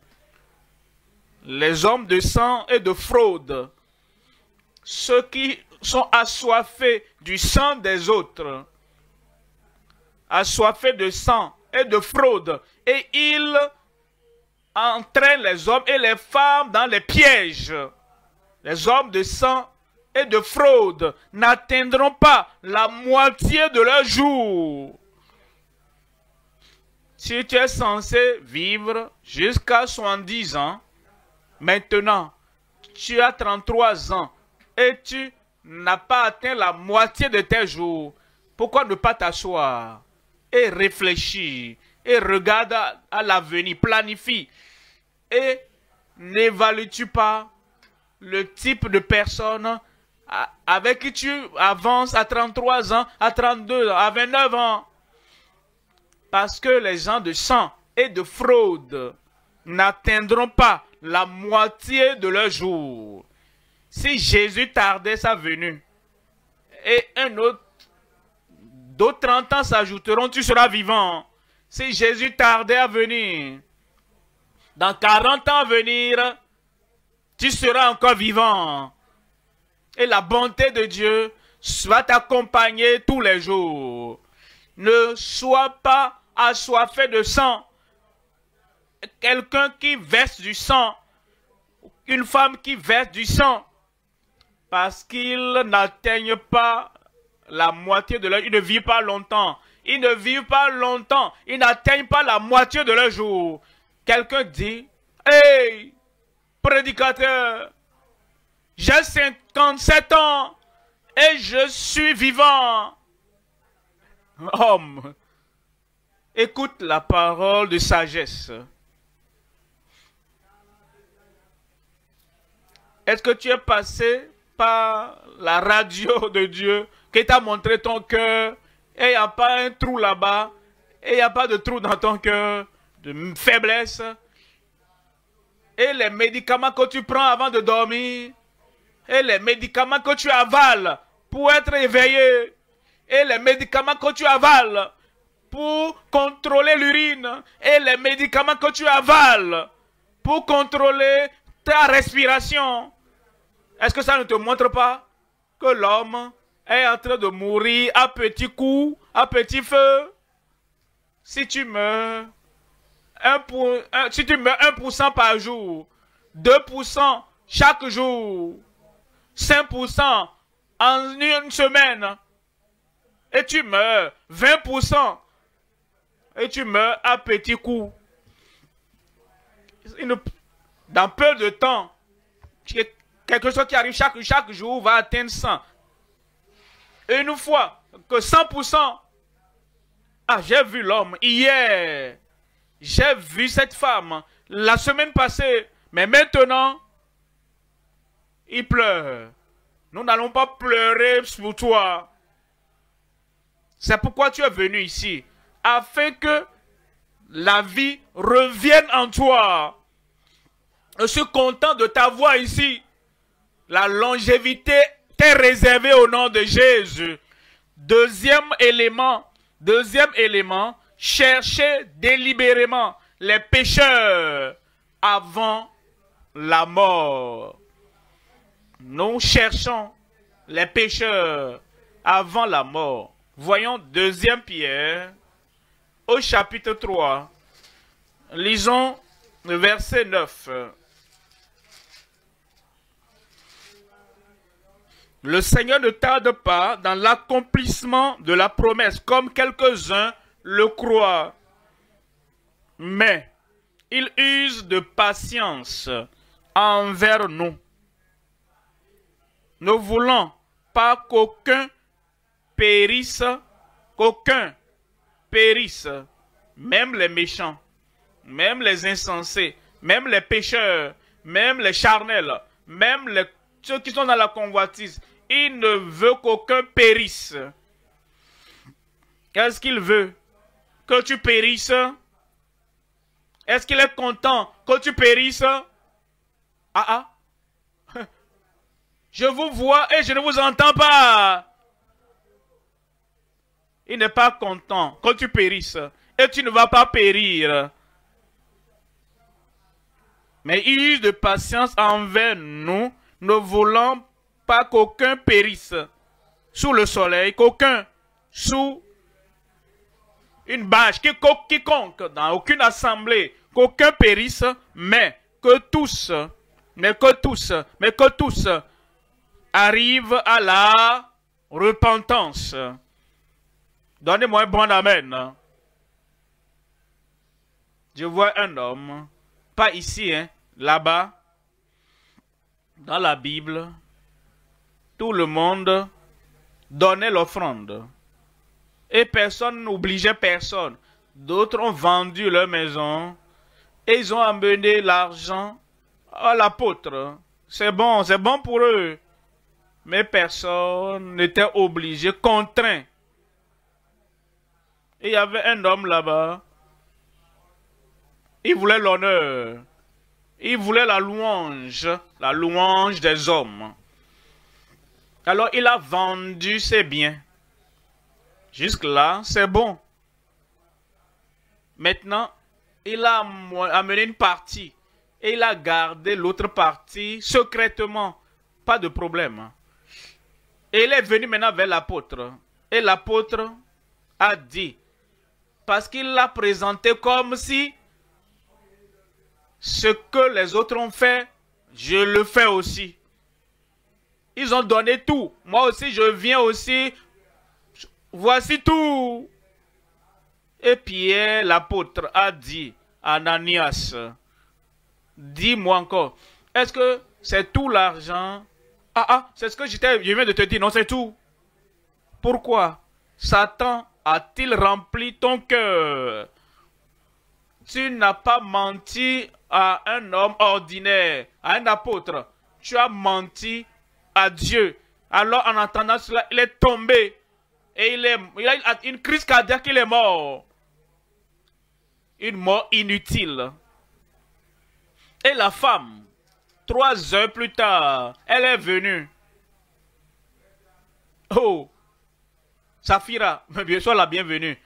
Les hommes de sang et de fraude, ceux qui sont assoiffés du sang des autres, assoiffés de sang et de fraude, et ils entraînent les hommes et les femmes dans les pièges. Les hommes de sang et de fraude n'atteindront pas la moitié de leur jour. Si tu es censé vivre jusqu'à 70 ans, maintenant, tu as 33 ans et tu n'as pas atteint la moitié de tes jours. Pourquoi ne pas t'asseoir et réfléchir et regarde à l'avenir, planifie et n'évalues-tu pas le type de personne avec qui tu avances à 33 ans, à 32 ans, à 29 ans? Parce que les gens de sang et de fraude n'atteindront pas la moitié de leur jour. Si Jésus tardait sa venue et d'autres 30 ans s'ajouteront, tu seras vivant. Si Jésus tardait à venir, dans 40 ans à venir, tu seras encore vivant. Et la bonté de Dieu va t'accompagner tous les jours. Ne sois pas assoiffé de sang. Quelqu'un qui verse du sang, une femme qui verse du sang, parce qu'ils n'atteignent pas la moitié de leur... Ils ne vivent pas longtemps. Ils ne vivent pas longtemps. Ils n'atteignent pas la moitié de leur jour. Quelqu'un dit, « Hey, prédicateur, j'ai 57 ans et je suis vivant. » Homme, écoute la parole de sagesse. Est-ce que tu es passé par la radio de Dieu qui t'a montré ton cœur et il n'y a pas un trou là-bas et il n'y a pas de trou dans ton cœur de faiblesse et les médicaments que tu prends avant de dormir et les médicaments que tu avales pour être éveillé et les médicaments que tu avales pour contrôler l'urine et les médicaments que tu avales pour contrôler ta respiration. Est-ce que ça ne te montre pas que l'homme est en train de mourir à petits coups, à petit feu? Si tu meurs 1% par jour, 2% chaque jour, 5% en une semaine, et tu meurs 20%, et tu meurs à petits coups. Dans peu de temps, quelque chose qui arrive chaque jour va atteindre 100. Et une fois que 100%, ah, j'ai vu l'homme hier, j'ai vu cette femme la semaine passée, mais maintenant, il pleure. Nous n'allons pas pleurer pour toi. C'est pourquoi tu es venu ici, afin que la vie revienne en toi. Je suis content de t'avoir ici. La longévité t'est réservée au nom de Jésus. Deuxième élément, cherchez délibérément les pécheurs avant la mort. Nous cherchons les pécheurs avant la mort. Voyons 2 Pierre au chapitre 3. Lisons le verset 9. Le Seigneur ne tarde pas dans l'accomplissement de la promesse, comme quelques-uns le croient. Mais il use de patience envers nous, ne voulant pas qu'aucun périsse, même les méchants, même les insensés, même les pécheurs, même les charnels, même ceux qui sont dans la convoitise. Il ne veut qu'aucun périsse. Qu'est-ce qu'il veut? Que tu périsses? Est-ce qu'il est content que tu périsses? Je vous vois et je ne vous entends pas. Il n'est pas content que tu périsses et tu ne vas pas périr. Mais il use de patience envers nous, ne voulant pas qu'aucun périsse sous le soleil, qu'aucun sous une bâche, quiconque, dans aucune assemblée, qu'aucun périsse, mais que tous arrivent à la repentance. Donnez-moi un bon amen. Je vois un homme, pas ici, là-bas, dans la Bible, tout le monde donnait l'offrande. Et personne n'obligeait personne. D'autres ont vendu leur maison et ils ont amené l'argent à l'apôtre. C'est bon pour eux. Mais personne n'était obligé, contraint. Et il y avait un homme là-bas. Il voulait l'honneur. Il voulait la louange des hommes. Alors il a vendu ses biens. Jusque-là, c'est bon. Maintenant, il a amené une partie et il a gardé l'autre partie secrètement. Pas de problème. Et il est venu maintenant vers l'apôtre. Et l'apôtre a dit, parce qu'il l'a présenté comme si ce que les autres ont fait, je le fais aussi. Ils ont donné tout. Moi aussi, je viens aussi. Voici tout. Et Pierre, l'apôtre, a dit à Ananias, dis-moi encore, est-ce que c'est tout l'argent? C'est ce que je viens de te dire, non, c'est tout. Pourquoi? Satan a-t-il rempli ton cœur? Tu n'as pas menti à un homme ordinaire, à un apôtre. tu as menti à Dieu. Alors, en entendant cela, il est tombé. Et il a une crise cardiaque, il est mort. Une mort inutile. Et la femme, 3 heures plus tard, elle est venue. Oh, Saphira, bien sûr la bienvenue.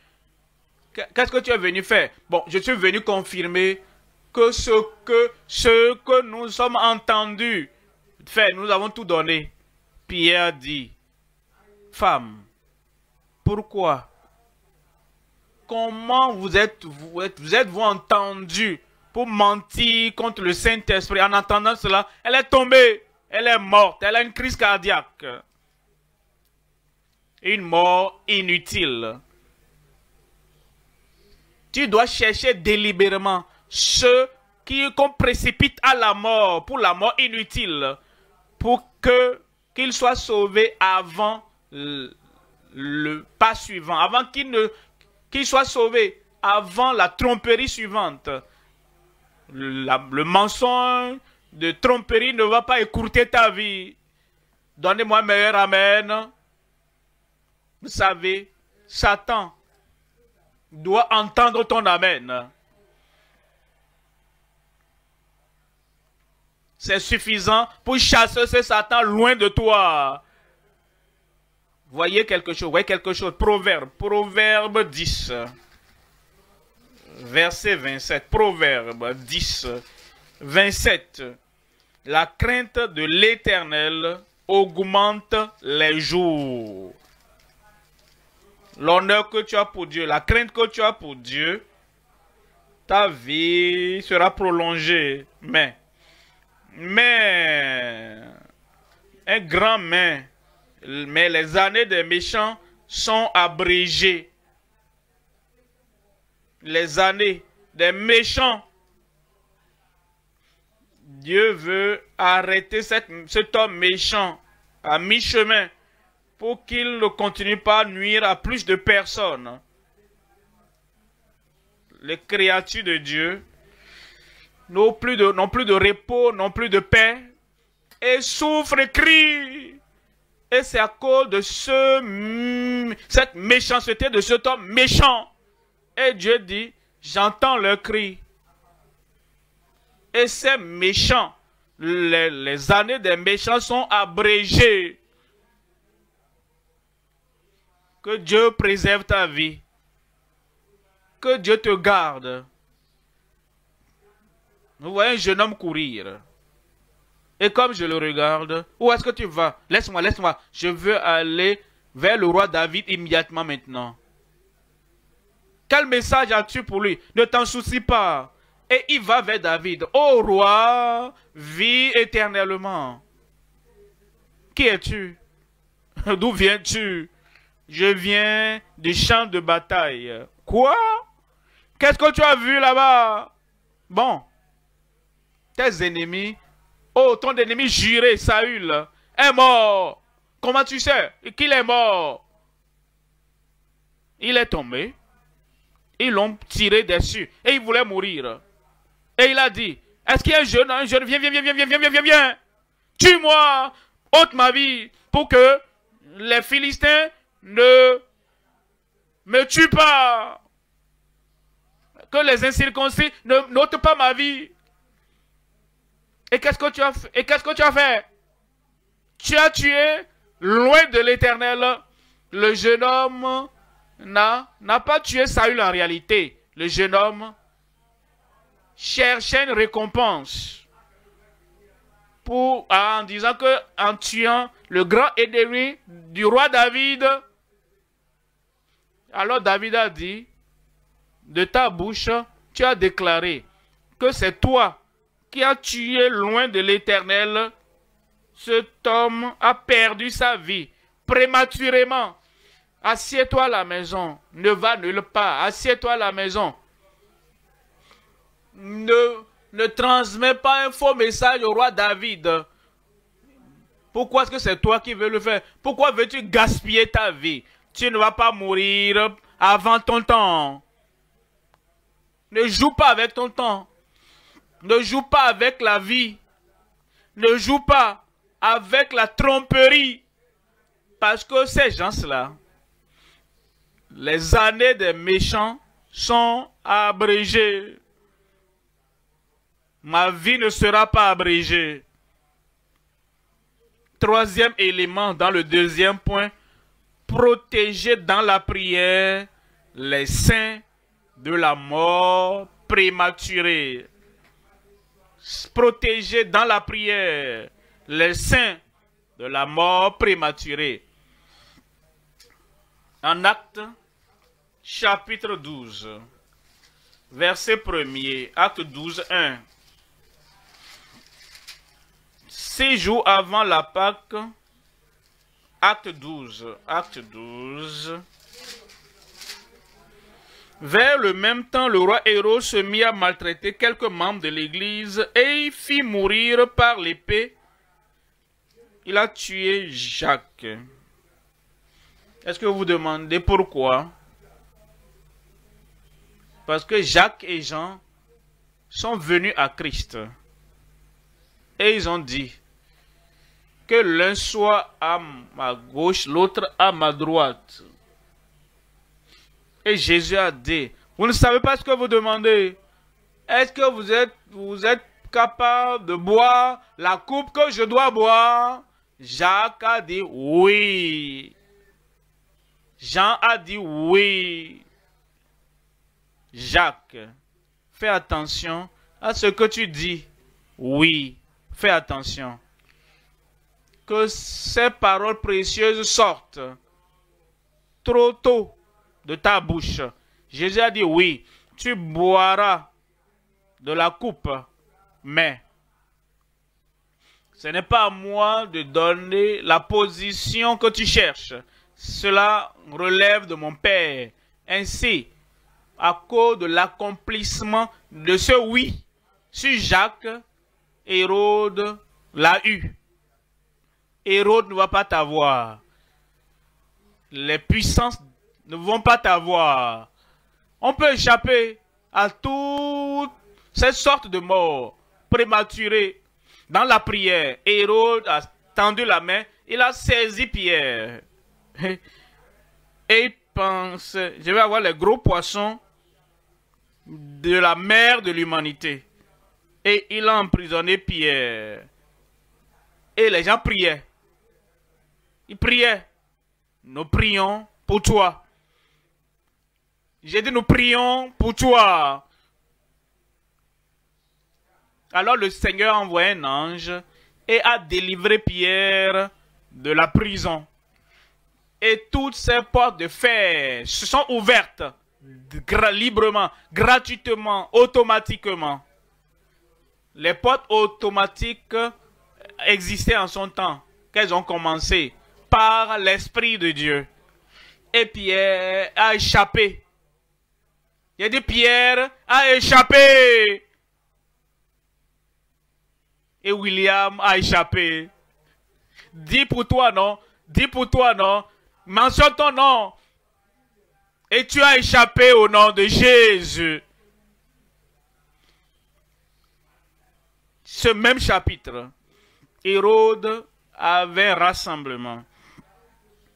Qu'est-ce que tu es venu faire? Bon, je suis venu confirmer que ce que nous sommes entendus faire, nous avons tout donné. Pierre dit, femme, pourquoi? Comment vous êtes-vous entendu pour mentir contre le Saint-Esprit? En entendant cela, elle est tombée, elle est morte, elle a une crise cardiaque. Une mort inutile. Tu dois chercher délibérément ceux qu'on précipite à la mort, pour la mort inutile, pour qu'ils soient sauvés avant le pas suivant, avant qu'ils soient sauvés avant la tromperie suivante. Le mensonge de tromperie ne va pas écourter ta vie. Donnez-moi un meilleur amen. Vous savez, Satan doit entendre ton amen. C'est suffisant pour chasser ce Satan loin de toi. Voyez quelque chose. Proverbe 10. Verset 27. Proverbe 10. 27. La crainte de l'Éternel augmente les jours. L'honneur que tu as pour Dieu, la crainte que tu as pour Dieu, ta vie sera prolongée. Mais, un grand mais les années des méchants sont abrégées. Les années des méchants. Dieu veut arrêter cet homme méchant à mi-chemin pour qu'il ne continue pas à nuire à plus de personnes. Les créatures de Dieu n'ont plus de repos, n'ont plus de paix, et souffrent et crient. Et c'est à cause de cette méchanceté de cet homme méchant. Et Dieu dit, j'entends leurs cris. Et ces méchants, les années des méchants sont abrégées. Que Dieu préserve ta vie. Que Dieu te garde. Vous voyez un jeune homme courir. Et comme je le regarde, où est-ce que tu vas? Laisse-moi. Je veux aller vers le roi David immédiatement maintenant. Quel message as-tu pour lui? Ne t'en soucie pas. Et il va vers David. Ô roi, vis éternellement. Qui es-tu? D'où viens-tu? Je viens du champ de bataille. Quoi? Qu'est-ce que tu as vu là-bas? Bon. Tes ennemis, ton ennemi juré, Saül, est mort. Comment tu sais qu'il est mort? Il est tombé. Ils l'ont tiré dessus et il voulait mourir. Et il a dit, est-ce qu'il y a un jeune, viens. Tue-moi, ôte ma vie pour que les Philistins ne me tuent pas. Que les incirconcis n'ôtent pas ma vie. Et qu'est-ce que tu as fait? Tu as tué loin de l'Éternel. Le jeune homme n'a pas tué Saül en réalité. Le jeune homme cherchait une récompense en disant que en tuant le grand ennemi du roi David, alors David a dit, de ta bouche, tu as déclaré que c'est toi qui as tué loin de l'Éternel. Cet homme a perdu sa vie prématurément. Assieds-toi à la maison, ne va nulle part, assieds-toi à la maison. Ne transmets pas un faux message au roi David. Pourquoi est-ce que c'est toi qui veux le faire? Pourquoi veux-tu gaspiller ta vie? Tu ne vas pas mourir avant ton temps. Ne joue pas avec ton temps. Ne joue pas avec la vie. Ne joue pas avec la tromperie. Parce que ces gens-là, les années des méchants sont abrégées. Ma vie ne sera pas abrégée. Troisième élément dans le deuxième point, protéger dans la prière les saints de la mort prématurée. Protéger dans la prière les saints de la mort prématurée. En Actes, chapitre 12, verset 1er, Acte 12, 1. 6 jours avant la Pâque, Acte 12, vers le même temps, le roi Hérode se mit à maltraiter quelques membres de l'église et il fit mourir par l'épée. Il a tué Jacques. Est-ce que vous vous demandez pourquoi? Parce que Jacques et Jean sont venus à Christ. Et ils ont dit que l'un soit à ma gauche, l'autre à ma droite. Et Jésus a dit, vous ne savez pas ce que vous demandez. Est-ce que vous êtes capable de boire la coupe que je dois boire? Jacques a dit oui. Jean a dit oui. Jacques, fais attention à ce que tu dis. Oui, fais attention. Que ces paroles précieuses sortent trop tôt de ta bouche. Jésus a dit oui, tu boiras de la coupe, mais ce n'est pas à moi de donner la position que tu cherches. Cela relève de mon Père. Ainsi, à cause de l'accomplissement de ce oui, sur Jacques, Hérode l'a eu. Hérode ne va pas t'avoir. Les puissances ne vont pas t'avoir. On peut échapper à toutes ces sortes de morts prématurées dans la prière. Hérode a tendu la main, il a saisi Pierre. Et il pense, je vais avoir les gros poissons de la mer de l'humanité. Et il a emprisonné Pierre. Et les gens priaient. Ils priaient. Nous prions pour toi. J'ai dit, nous prions pour toi. Alors le Seigneur a envoyé un ange et a délivré Pierre de la prison. Et toutes ces portes de fer se sont ouvertes librement, gratuitement, automatiquement. Les portes automatiques existaient en son temps, qu'elles ont commencé par l'Esprit de Dieu. Et Pierre a échappé. Il a dit Pierre a échappé. Et William a échappé. Dis pour toi non. Dis pour toi non. Mentionne ton nom. Et tu as échappé au nom de Jésus. Ce même chapitre, Hérode avait un rassemblement.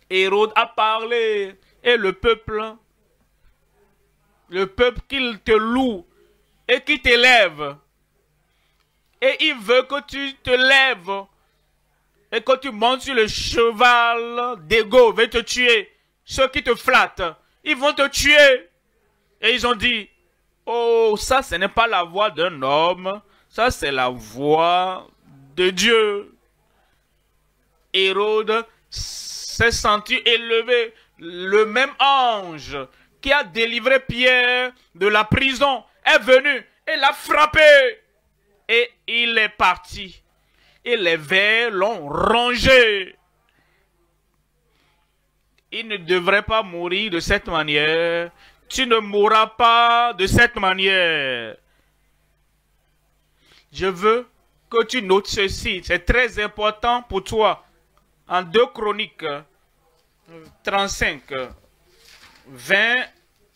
Hérode a parlé et le peuple qu'il te loue et qui t'élève. Et il veut que tu te lèves et que tu montes sur le cheval d'Égo, veut te tuer. Ceux qui te flattent, ils vont te tuer. Et ils ont dit, oh, ça ce n'est pas la voix d'un homme, ça c'est la voix de Dieu. Hérode s'est senti élevé. Le même ange qui a délivré Pierre de la prison est venu et l'a frappé. Et il est parti. Et les vers l'ont rongé. Il ne devrait pas mourir de cette manière. Tu ne mourras pas de cette manière. Je veux que tu notes ceci. C'est très important pour toi. En 2 Chroniques 35, 20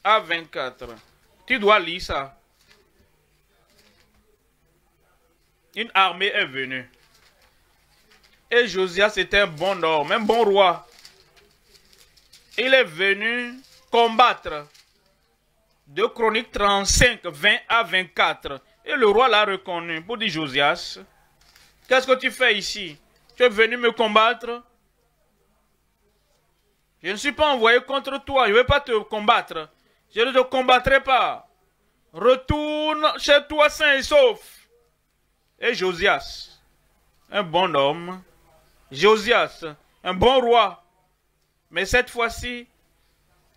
à 24. Tu dois lire ça. Une armée est venue. Et Josias était un bon homme, un bon roi. Il est venu combattre. 2 Chroniques 35, 20 à 24. Et le roi l'a reconnu pour dire: Josias, qu'est-ce que tu fais ici? Tu es venu me combattre? Je ne suis pas envoyé contre toi. Je ne vais pas te combattre. Je ne te combattrai pas. Retourne chez toi sain et sauf. Et Josias, un bon homme. Josias, un bon roi. Mais cette fois-ci,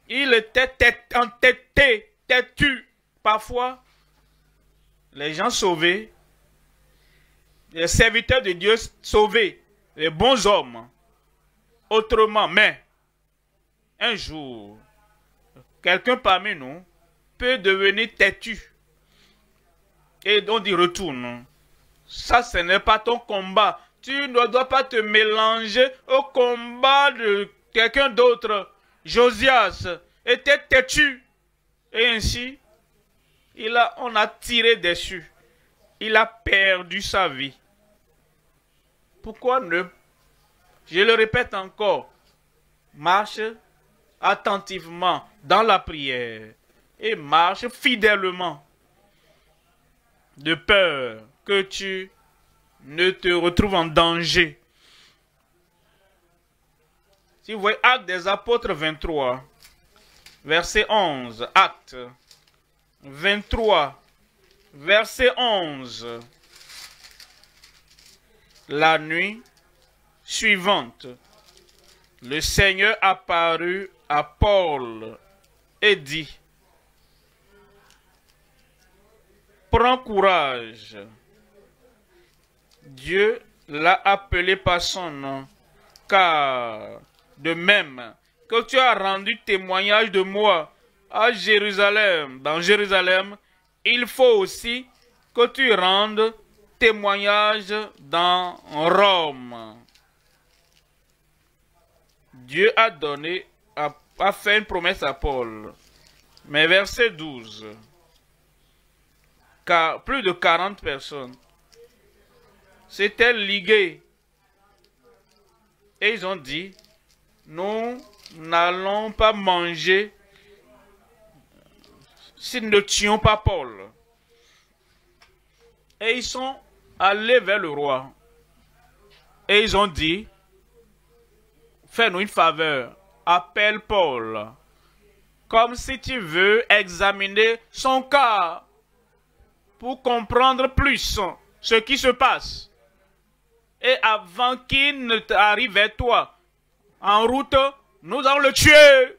il était entêté, têtu. Parfois, les gens sauvés, les serviteurs de Dieu sauvés, les bons hommes, autrement. Mais, un jour, quelqu'un parmi nous peut devenir têtu. Et on dit: retourne. Ça, ce n'est pas ton combat. Tu ne dois pas te mélanger au combat de quelqu'un d'autre. Josias était têtu. Et ainsi, on a tiré dessus. Il a perdu sa vie. Pourquoi ne... Je le répète encore. Marche attentivement dans la prière. Et marche fidèlement. De peur que tu ne te retrouves en danger. Si vous voyez Actes des Apôtres 23, verset 11, Actes 23, verset 11. La nuit suivante, le Seigneur apparut à Paul et dit: prends courage. Dieu l'a appelé par son nom, car de même que tu as rendu témoignage de moi à Jérusalem, dans Jérusalem, il faut aussi que tu rendes témoignage dans Rome. Dieu a fait une promesse à Paul. Mais verset 12. Car plus de 40 personnes s'étaient liguées. Et ils ont dit: nous n'allons pas manger si nous ne tuons pas Paul. Et ils sont allés vers le roi. Et ils ont dit: fais-nous une faveur, appelle Paul. Comme si tu veux examiner son cas pour comprendre plus ce qui se passe. Et avant qu'il ne t'arrive vers toi, en route, nous allons le tuer.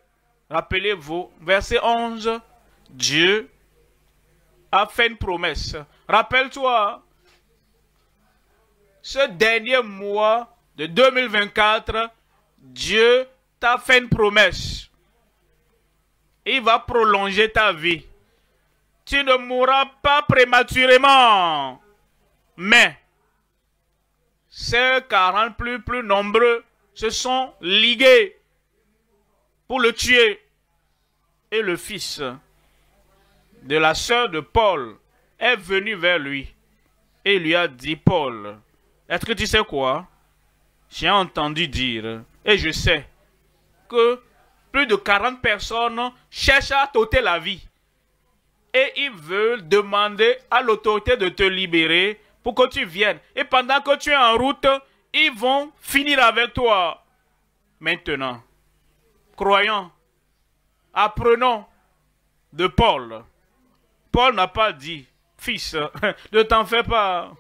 Rappelez-vous, verset 11, Dieu a fait une promesse. Rappelle-toi, ce dernier mois de 2024, Dieu t'a fait une promesse. Il va prolonger ta vie. Tu ne mourras pas prématurément. Mais, ces 40 plus nombreux se sont ligués pour le tuer. Et le fils de la sœur de Paul est venu vers lui et lui a dit: Paul, est-ce que tu sais quoi? J'ai entendu dire, et je sais, que plus de 40 personnes cherchent à t'ôter la vie. Et ils veulent demander à l'autorité de te libérer pour que tu viennes. Et pendant que tu es en route, ils vont finir avec toi. Maintenant, croyons, apprenons de Paul. Paul n'a pas dit: fils, ne t'en fais pas.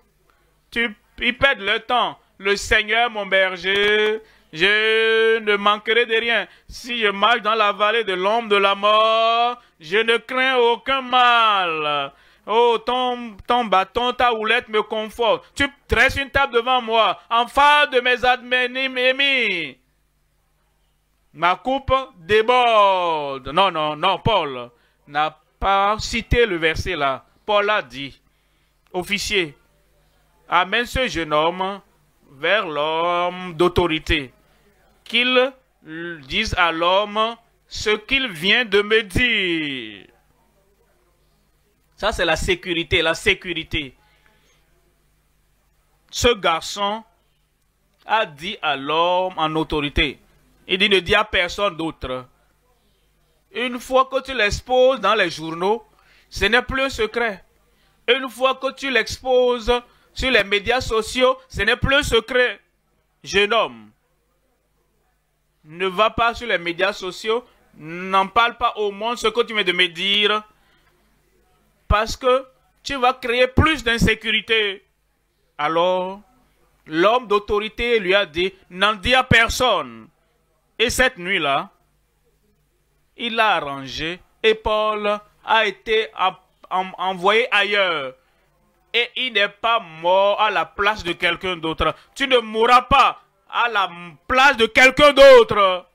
Ils perdent le temps. Le Seigneur, mon berger, je ne manquerai de rien. Si je marche dans la vallée de l'ombre de la mort, je ne crains aucun mal. Oh, ton bâton, ta houlette me conforte. Tu dresses une table devant moi, en face de mes ennemis. Ma coupe déborde. Non, Paul n'a pas cité le verset là. Paul a dit: officier, amène ce jeune homme vers l'homme d'autorité, qu'il dise à l'homme ce qu'il vient de me dire. Ça, c'est la sécurité, Ce garçon a dit à l'homme en autorité. Il dit ne dis à personne d'autre. Une fois que tu l'exposes dans les journaux, ce n'est plus un secret. Une fois que tu l'exposes sur les médias sociaux, ce n'est plus un secret. Jeune homme, ne va pas sur les médias sociaux, n'en parle pas au monde ce que tu viens de me dire, parce que tu vas créer plus d'insécurité. Alors, l'homme d'autorité lui a dit, n'en dis à personne. Et cette nuit-là, il a arrangé et Paul a été envoyé ailleurs. Et il n'est pas mort à la place de quelqu'un d'autre. Tu ne mourras pas à la place de quelqu'un d'autre.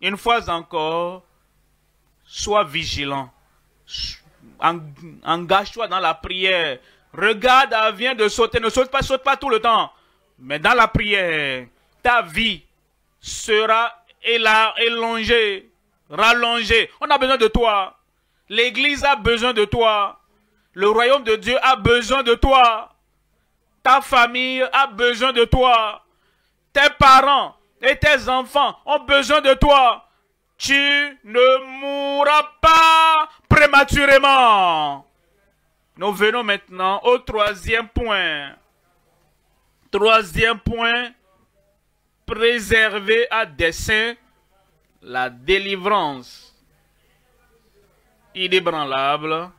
Une fois encore, sois vigilant. Engage-toi dans la prière. Regarde, elle vient de sauter. Ne saute pas tout le temps. Mais dans la prière, ta vie sera élongée, rallongée. On a besoin de toi. L'église a besoin de toi. Le royaume de Dieu a besoin de toi. Ta famille a besoin de toi. Tes parents et tes enfants ont besoin de toi. Tu ne mourras pas prématurément. Nous venons maintenant au troisième point. Troisième point, préserver à dessein la délivrance inébranlable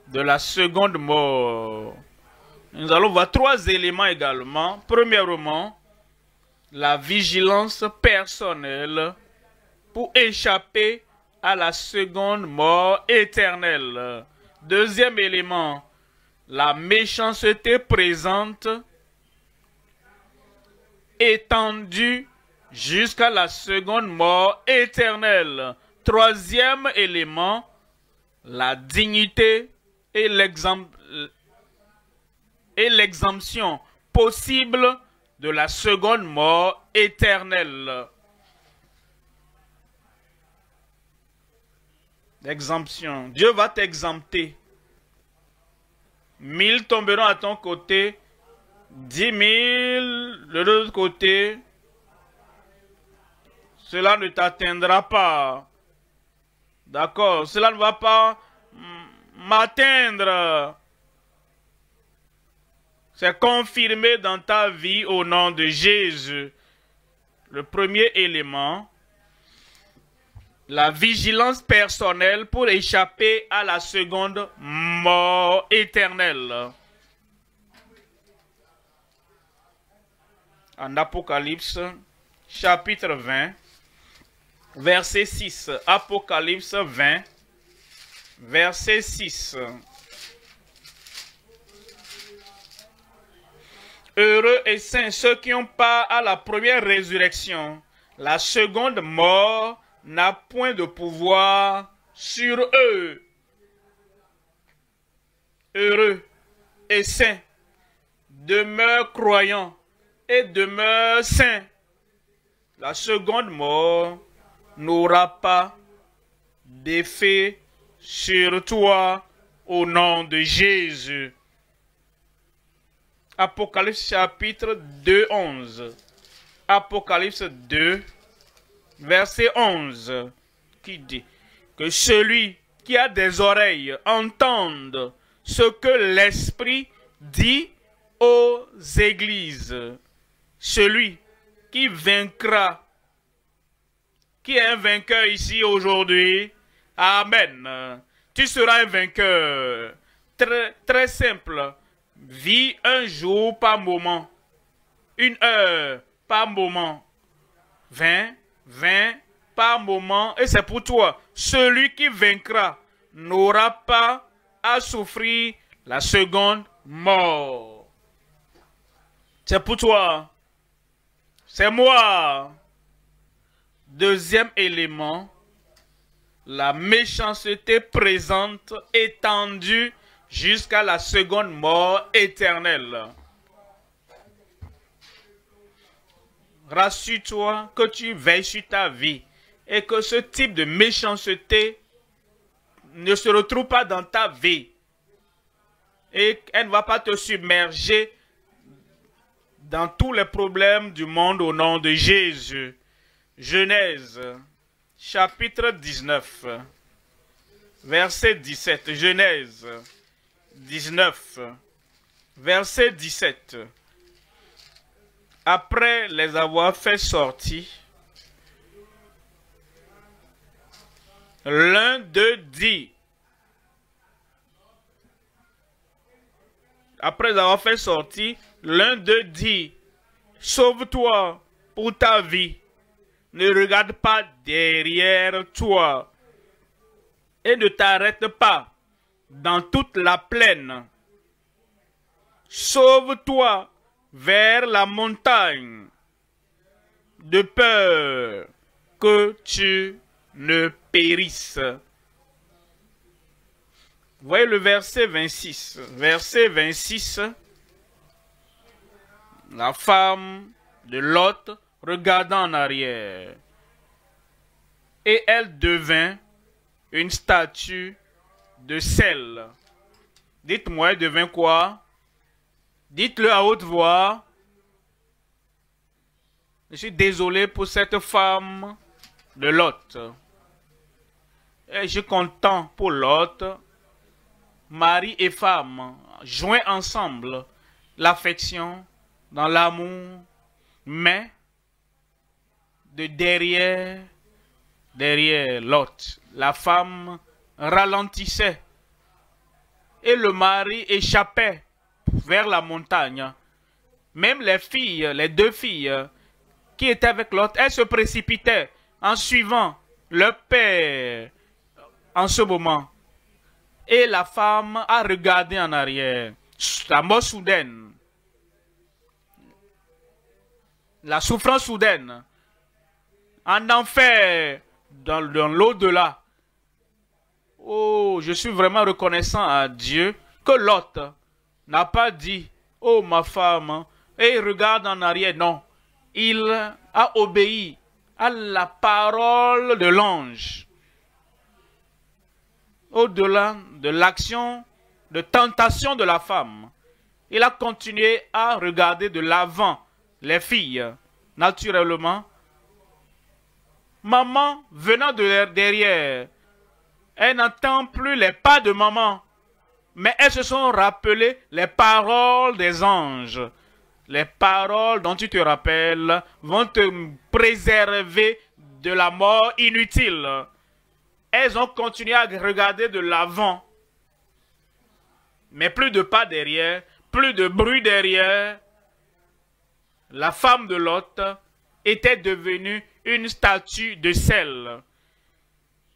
de la seconde mort. Nous allons voir trois éléments également. Premièrement, la vigilance personnelle pour échapper à la seconde mort éternelle. Deuxième élément, la méchanceté présente étendue jusqu'à la seconde mort éternelle. Troisième élément, la dignité et l'exemption possible de la seconde mort éternelle. L'exemption. Dieu va t'exempter. 1000 tomberont à ton côté, 10 000 de l'autre côté. Cela ne t'atteindra pas. D'accord? Cela ne va pas m'atteindre. C'est confirmé dans ta vie au nom de Jésus. Le premier élément, la vigilance personnelle pour échapper à la seconde mort éternelle. En Apocalypse, chapitre 20, verset 6. Apocalypse 20, verset 6. Heureux et saints ceux qui ont part à la première résurrection. La seconde mort n'a point de pouvoir sur eux. Heureux et saints, demeure croyant et demeure saint. La seconde mort n'aura pas d'effet sur toi au nom de Jésus. Apocalypse chapitre 2, 11. Apocalypse 2, verset 11, qui dit que celui qui a des oreilles entende ce que l'Esprit dit aux églises. Celui qui vaincra, qui est un vainqueur ici aujourd'hui, amen. Tu seras un vainqueur. Très simple. Vis un jour par moment, une heure par moment, 20 par moment, et c'est pour toi. Celui qui vaincra n'aura pas à souffrir la seconde mort. C'est pour toi. C'est moi. Deuxième élément, la méchanceté présente étendue jusqu'à la seconde mort éternelle. Rassure-toi que tu veilles sur ta vie et que ce type de méchanceté ne se retrouve pas dans ta vie et elle ne va pas te submerger dans tous les problèmes du monde au nom de Jésus. Genèse, chapitre 19, verset 17. Genèse 19, verset 17. Après les avoir fait sortir, l'un d'eux dit, après avoir fait sortir, l'un d'eux dit, sauve-toi pour ta vie, ne regarde pas derrière toi et ne t'arrête pas dans toute la plaine. Sauve-toi vers la montagne, de peur que tu ne périsses. Voyez le verset 26. Verset 26. La femme de Lot regarda en arrière, et elle devint une statue de sel. Dites-moi, elle devint quoi? Dites-le à haute voix. Je suis désolé pour cette femme de Lot. Et je suis content pour Lot. Mari et femme, joints ensemble, l'affection, dans l'amour, mais de derrière Lot, la femme ralentissait et le mari échappait vers la montagne. Même les filles, les deux filles qui étaient avec Lot, elles se précipitaient en suivant leur père en ce moment. Et la femme a regardé en arrière. La mort soudaine. La souffrance soudaine. En enfer, dans l'au-delà. Oh, je suis vraiment reconnaissant à Dieu que Lot n'a pas dit, oh ma femme, et regarde en arrière. Non, il a obéi à la parole de l'ange. Au-delà de l'action de tentation de la femme, il a continué à regarder de l'avant les filles. Naturellement, maman venant de derrière, elle n'entend plus les pas de maman, mais elles se sont rappelées les paroles des anges. Les paroles dont tu te rappelles vont te préserver de la mort inutile. Elles ont continué à regarder de l'avant. Mais plus de pas derrière, plus de bruit derrière. La femme de Lot était devenue une statue de sel.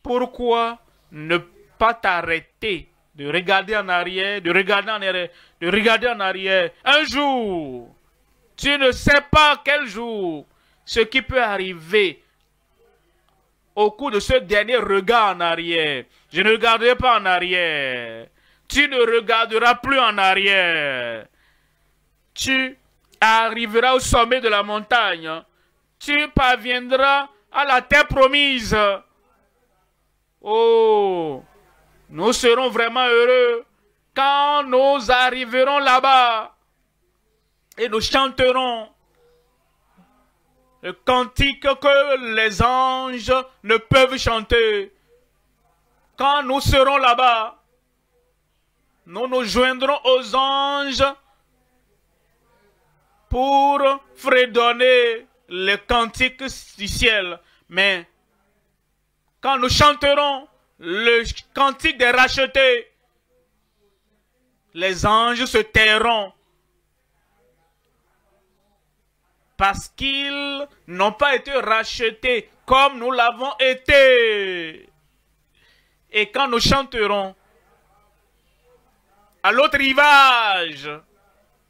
Pourquoi ne pas t'arrêter de regarder en arrière, de regarder en arrière, de regarder en arrière? Un jour, tu ne sais pas quel jour, ce qui peut arriver au cours de ce dernier regard en arrière. Je ne regarderai pas en arrière. Tu ne regarderas plus en arrière. Tu arriveras au sommet de la montagne. Tu parviendras à la terre promise. Oh, nous serons vraiment heureux quand nous arriverons là-bas et nous chanterons le cantique que les anges ne peuvent chanter. Quand nous serons là-bas, nous nous joindrons aux anges pour fredonner le cantique du ciel. Mais quand nous chanterons le cantique des rachetés, les anges se tairont. Parce qu'ils n'ont pas été rachetés comme nous l'avons été. Et quand nous chanterons à l'autre rivage,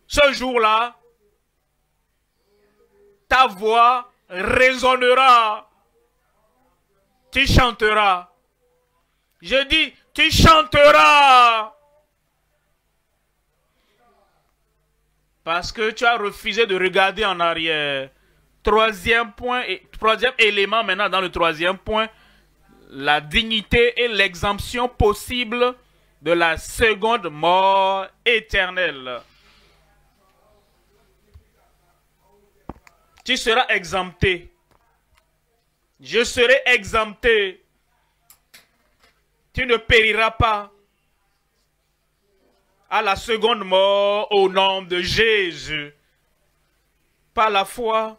ce jour-là, ta voix résonnera. Tu chanteras. Je dis, tu chanteras. Parce que tu as refusé de regarder en arrière. Troisième point, troisième élément maintenant dans le troisième point, la dignité et l'exemption possible de la seconde mort éternelle. Tu seras exempté. Je serai exempté. Tu ne périras pas à la seconde mort au nom de Jésus. Par la foi,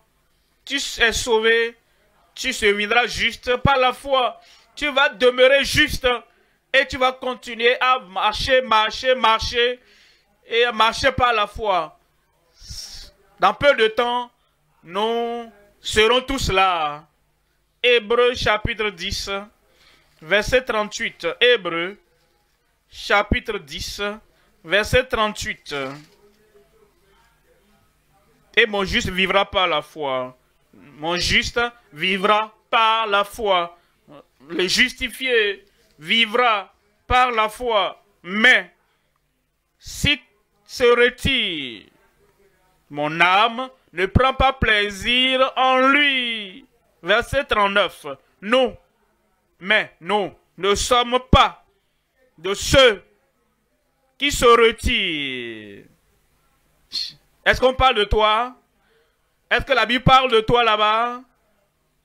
tu es sauvé. Tu survivras juste. Par la foi, tu vas demeurer juste. Et tu vas continuer à marcher, marcher, marcher. Et à marcher par la foi. Dans peu de temps, nous serons tous là. Hébreux chapitre 10, verset 38. Hébreux chapitre 10, verset 38. Et mon juste vivra par la foi. Mon juste vivra par la foi. Le justifié vivra par la foi. Mais si se retire, mon âme ne prend pas plaisir en lui. Verset 39. Nous, mais nous ne sommes pas de ceux qui se retirent. Est-ce qu'on parle de toi? Est-ce que la Bible parle de toi là-bas?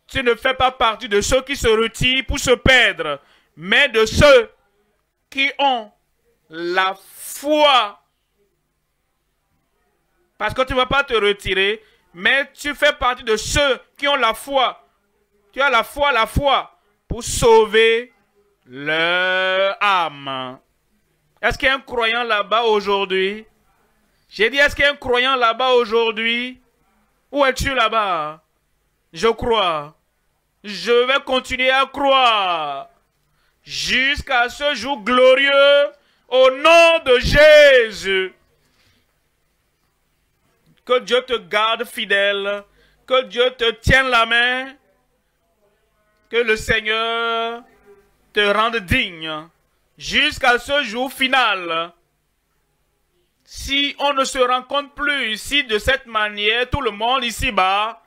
Tu ne fais pas partie de ceux qui se retirent pour se perdre, mais de ceux qui ont la foi. Parce que tu ne vas pas te retirer, mais tu fais partie de ceux qui ont la foi. Tu as la foi pour sauver leur âme. Est-ce qu'il y a un croyant là-bas aujourd'hui? J'ai dit, est-ce qu'il y a un croyant là-bas aujourd'hui? Où es-tu là-bas? Je crois. Je vais continuer à croire jusqu'à ce jour glorieux au nom de Jésus. Que Dieu te garde fidèle, que Dieu te tienne la main, que le Seigneur te rende digne jusqu'à ce jour final. Si on ne se rencontre plus ici de cette manière, tout le monde ici-bas,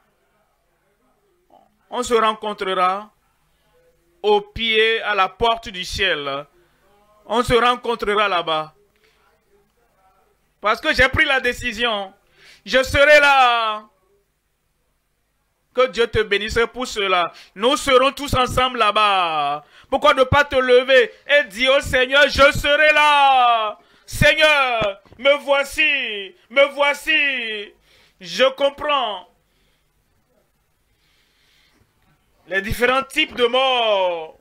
on se rencontrera au pied, à la porte du ciel. On se rencontrera là-bas. Parce que j'ai pris la décision. Je serai là. Que Dieu te bénisse pour cela. Nous serons tous ensemble là-bas. Pourquoi ne pas te lever et dire au Seigneur, je serai là. Seigneur, me voici, me voici. Je comprends les différents types de morts.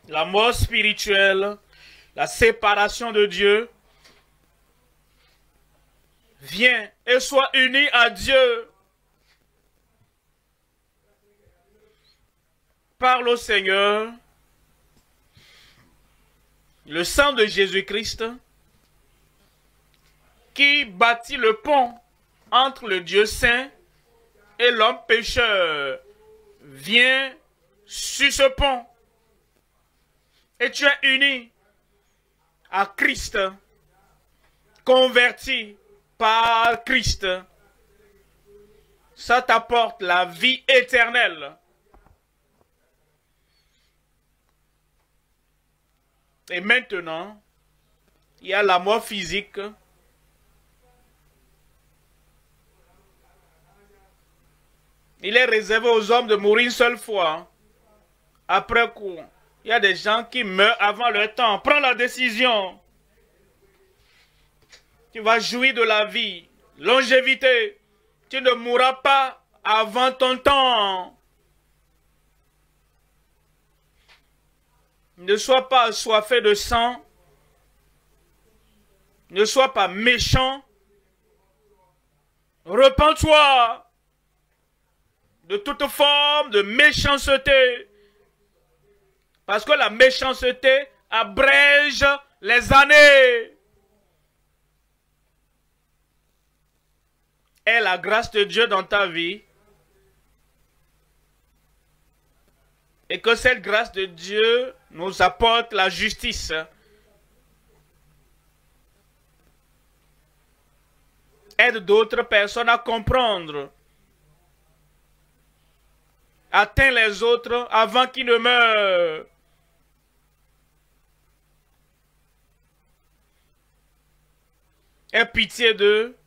La mort spirituelle, la séparation de Dieu. Viens et sois uni à Dieu. Parle au Seigneur. Le sang de Jésus-Christ qui bâtit le pont entre le Dieu saint et l'homme pécheur. Viens sur ce pont et tu es uni à Christ, converti par Christ. Ça t'apporte la vie éternelle. Et maintenant, il y a la mort physique. Il est réservé aux hommes de mourir une seule fois. Après coup, il y a des gens qui meurent avant leur temps. Prends la décision. Tu vas jouir de la vie. Longévité. Tu ne mourras pas avant ton temps. Ne sois pas assoiffé de sang. Ne sois pas méchant. Repens-toi de toute forme de méchanceté. Parce que la méchanceté abrège les années. Et la grâce de Dieu dans ta vie. Et que cette grâce de Dieu nous apporte la justice. Aide d'autres personnes à comprendre. Atteins les autres avant qu'ils ne meurent. Aie pitié d'eux.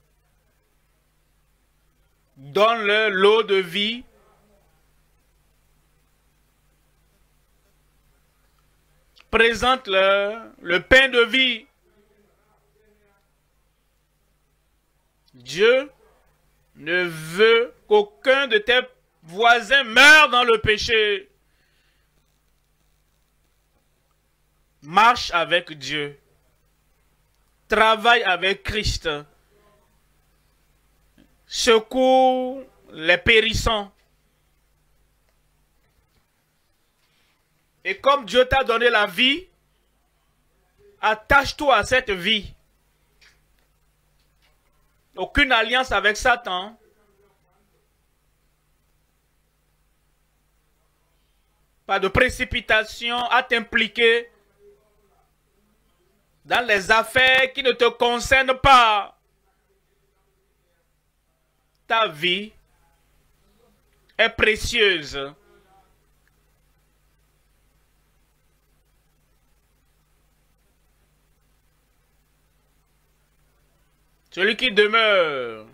Donne-leur l'eau de vie. Présente-leur le pain de vie. Dieu ne veut qu'aucun de tes voisins meure dans le péché. Marche avec Dieu. Travaille avec Christ. Secours les périssants. Et comme Dieu t'a donné la vie, attache-toi à cette vie. Aucune alliance avec Satan. Pas de précipitation à t'impliquer dans les affaires qui ne te concernent pas. Ta vie est précieuse. Celui qui demeure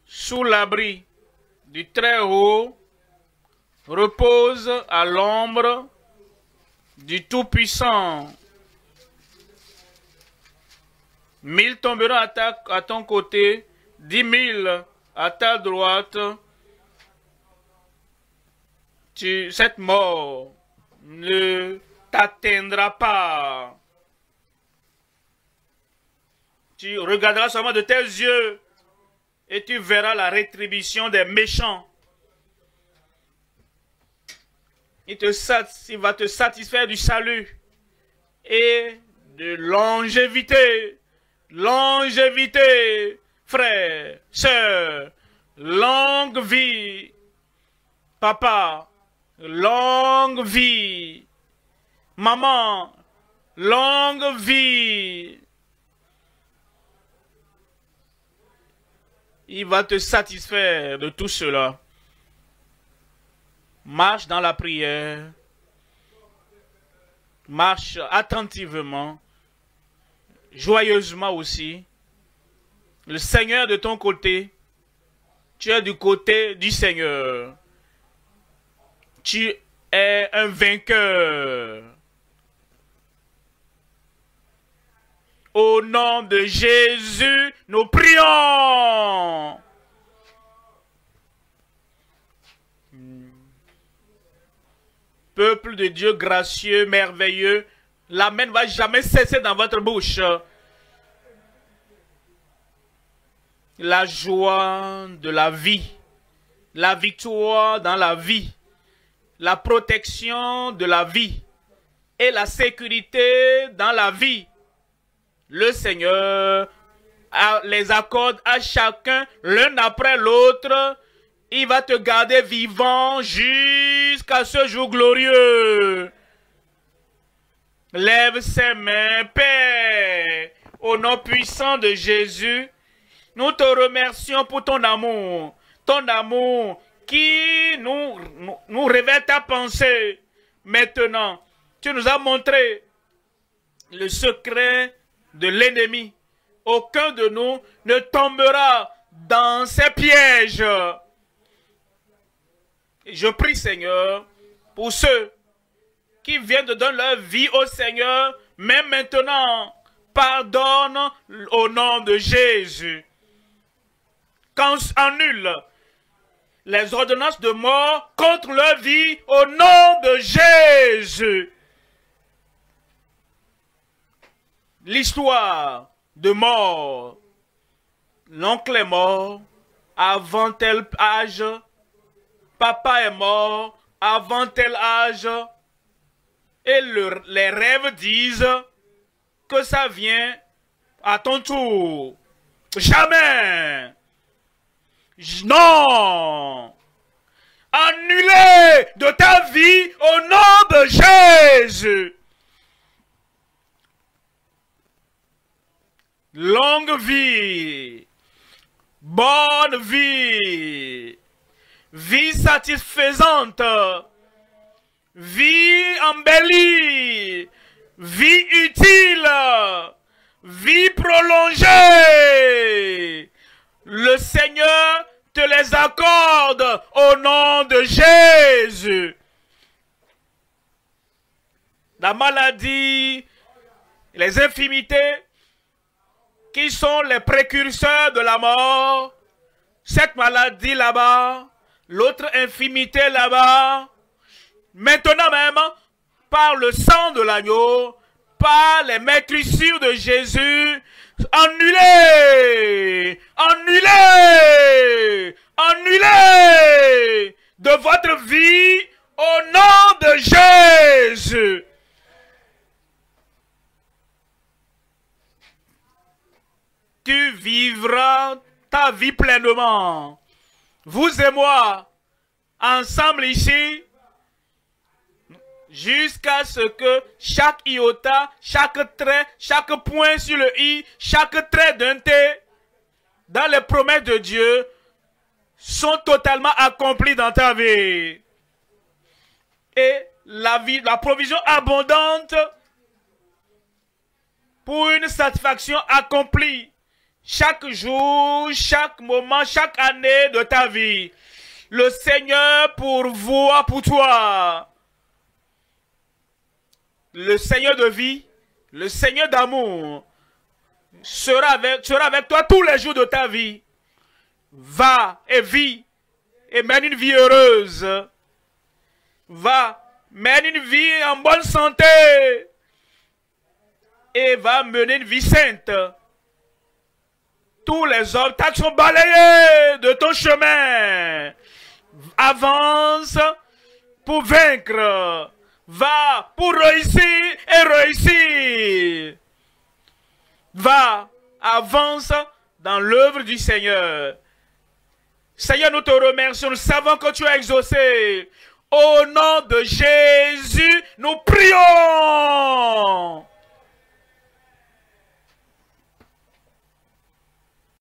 sous l'abri du Très-Haut repose à l'ombre du Tout-Puissant. 1000 tomberont à ton côté, 10 000 à ta droite. Cette mort ne t'atteindra pas. Tu regarderas seulement de tes yeux et tu verras la rétribution des méchants. Il va te satisfaire du salut et de longévité. Longévité, frère, sœur, longue vie. Papa, longue vie. Maman, longue vie. Il va te satisfaire de tout cela. Marche dans la prière. Marche attentivement. Joyeusement aussi. Le Seigneur de ton côté. Tu es du côté du Seigneur. Tu es un vainqueur. Au nom de Jésus, nous prions. Peuple de Dieu gracieux, merveilleux, l'amen ne va jamais cesser dans votre bouche. La joie de la vie, la victoire dans la vie, la protection de la vie et la sécurité dans la vie. Le Seigneur les accorde à chacun l'un après l'autre. Il va te garder vivant jusqu'à ce jour glorieux. Lève ses mains, Père, au nom puissant de Jésus. Nous te remercions pour ton amour qui nous révèle ta pensée. Maintenant, tu nous as montré le secret de l'ennemi. Aucun de nous ne tombera dans ses pièges. Je prie, Seigneur, pour ceux qui viennent de donner leur vie au Seigneur, même maintenant, pardonne au nom de Jésus. Quand annule les ordonnances de mort contre leur vie au nom de Jésus. L'histoire de mort. L'oncle est mort avant tel âge. Papa est mort avant tel âge. Et les rêves disent que ça vient à ton tour. Jamais. Non. Annulé de ta vie au nom de Jésus. Longue vie. Bonne vie. Vie satisfaisante. Vie embellie. Vie utile. Vie prolongée. Le Seigneur te les accorde au nom de Jésus. La maladie, les infirmités qui sont les précurseurs de la mort, cette maladie là-bas, l'autre infirmité là-bas, maintenant même, par le sang de l'agneau, par les maîtrissures de Jésus, annulez, annulez, annulez de votre vie au nom de Jésus. Tu vivras ta vie pleinement. Vous et moi, ensemble ici, jusqu'à ce que chaque iota, chaque trait, chaque point sur le i, chaque trait d'un T, dans les promesses de Dieu, sont totalement accomplis dans ta vie. Et la provision abondante pour une satisfaction accomplie chaque jour, chaque moment, chaque année de ta vie. Le Seigneur pourvoit pour toi. Le Seigneur de vie, le Seigneur d'amour sera avec toi tous les jours de ta vie. Va et vis et mène une vie heureuse. Va, mène une vie en bonne santé et va mener une vie sainte. Tous les obstacles sont balayés de ton chemin. Avance pour vaincre. Va pour réussir et réussir. Va, avance dans l'œuvre du Seigneur. Seigneur, nous te remercions. Nous savons que tu as exaucé. Au nom de Jésus, nous prions.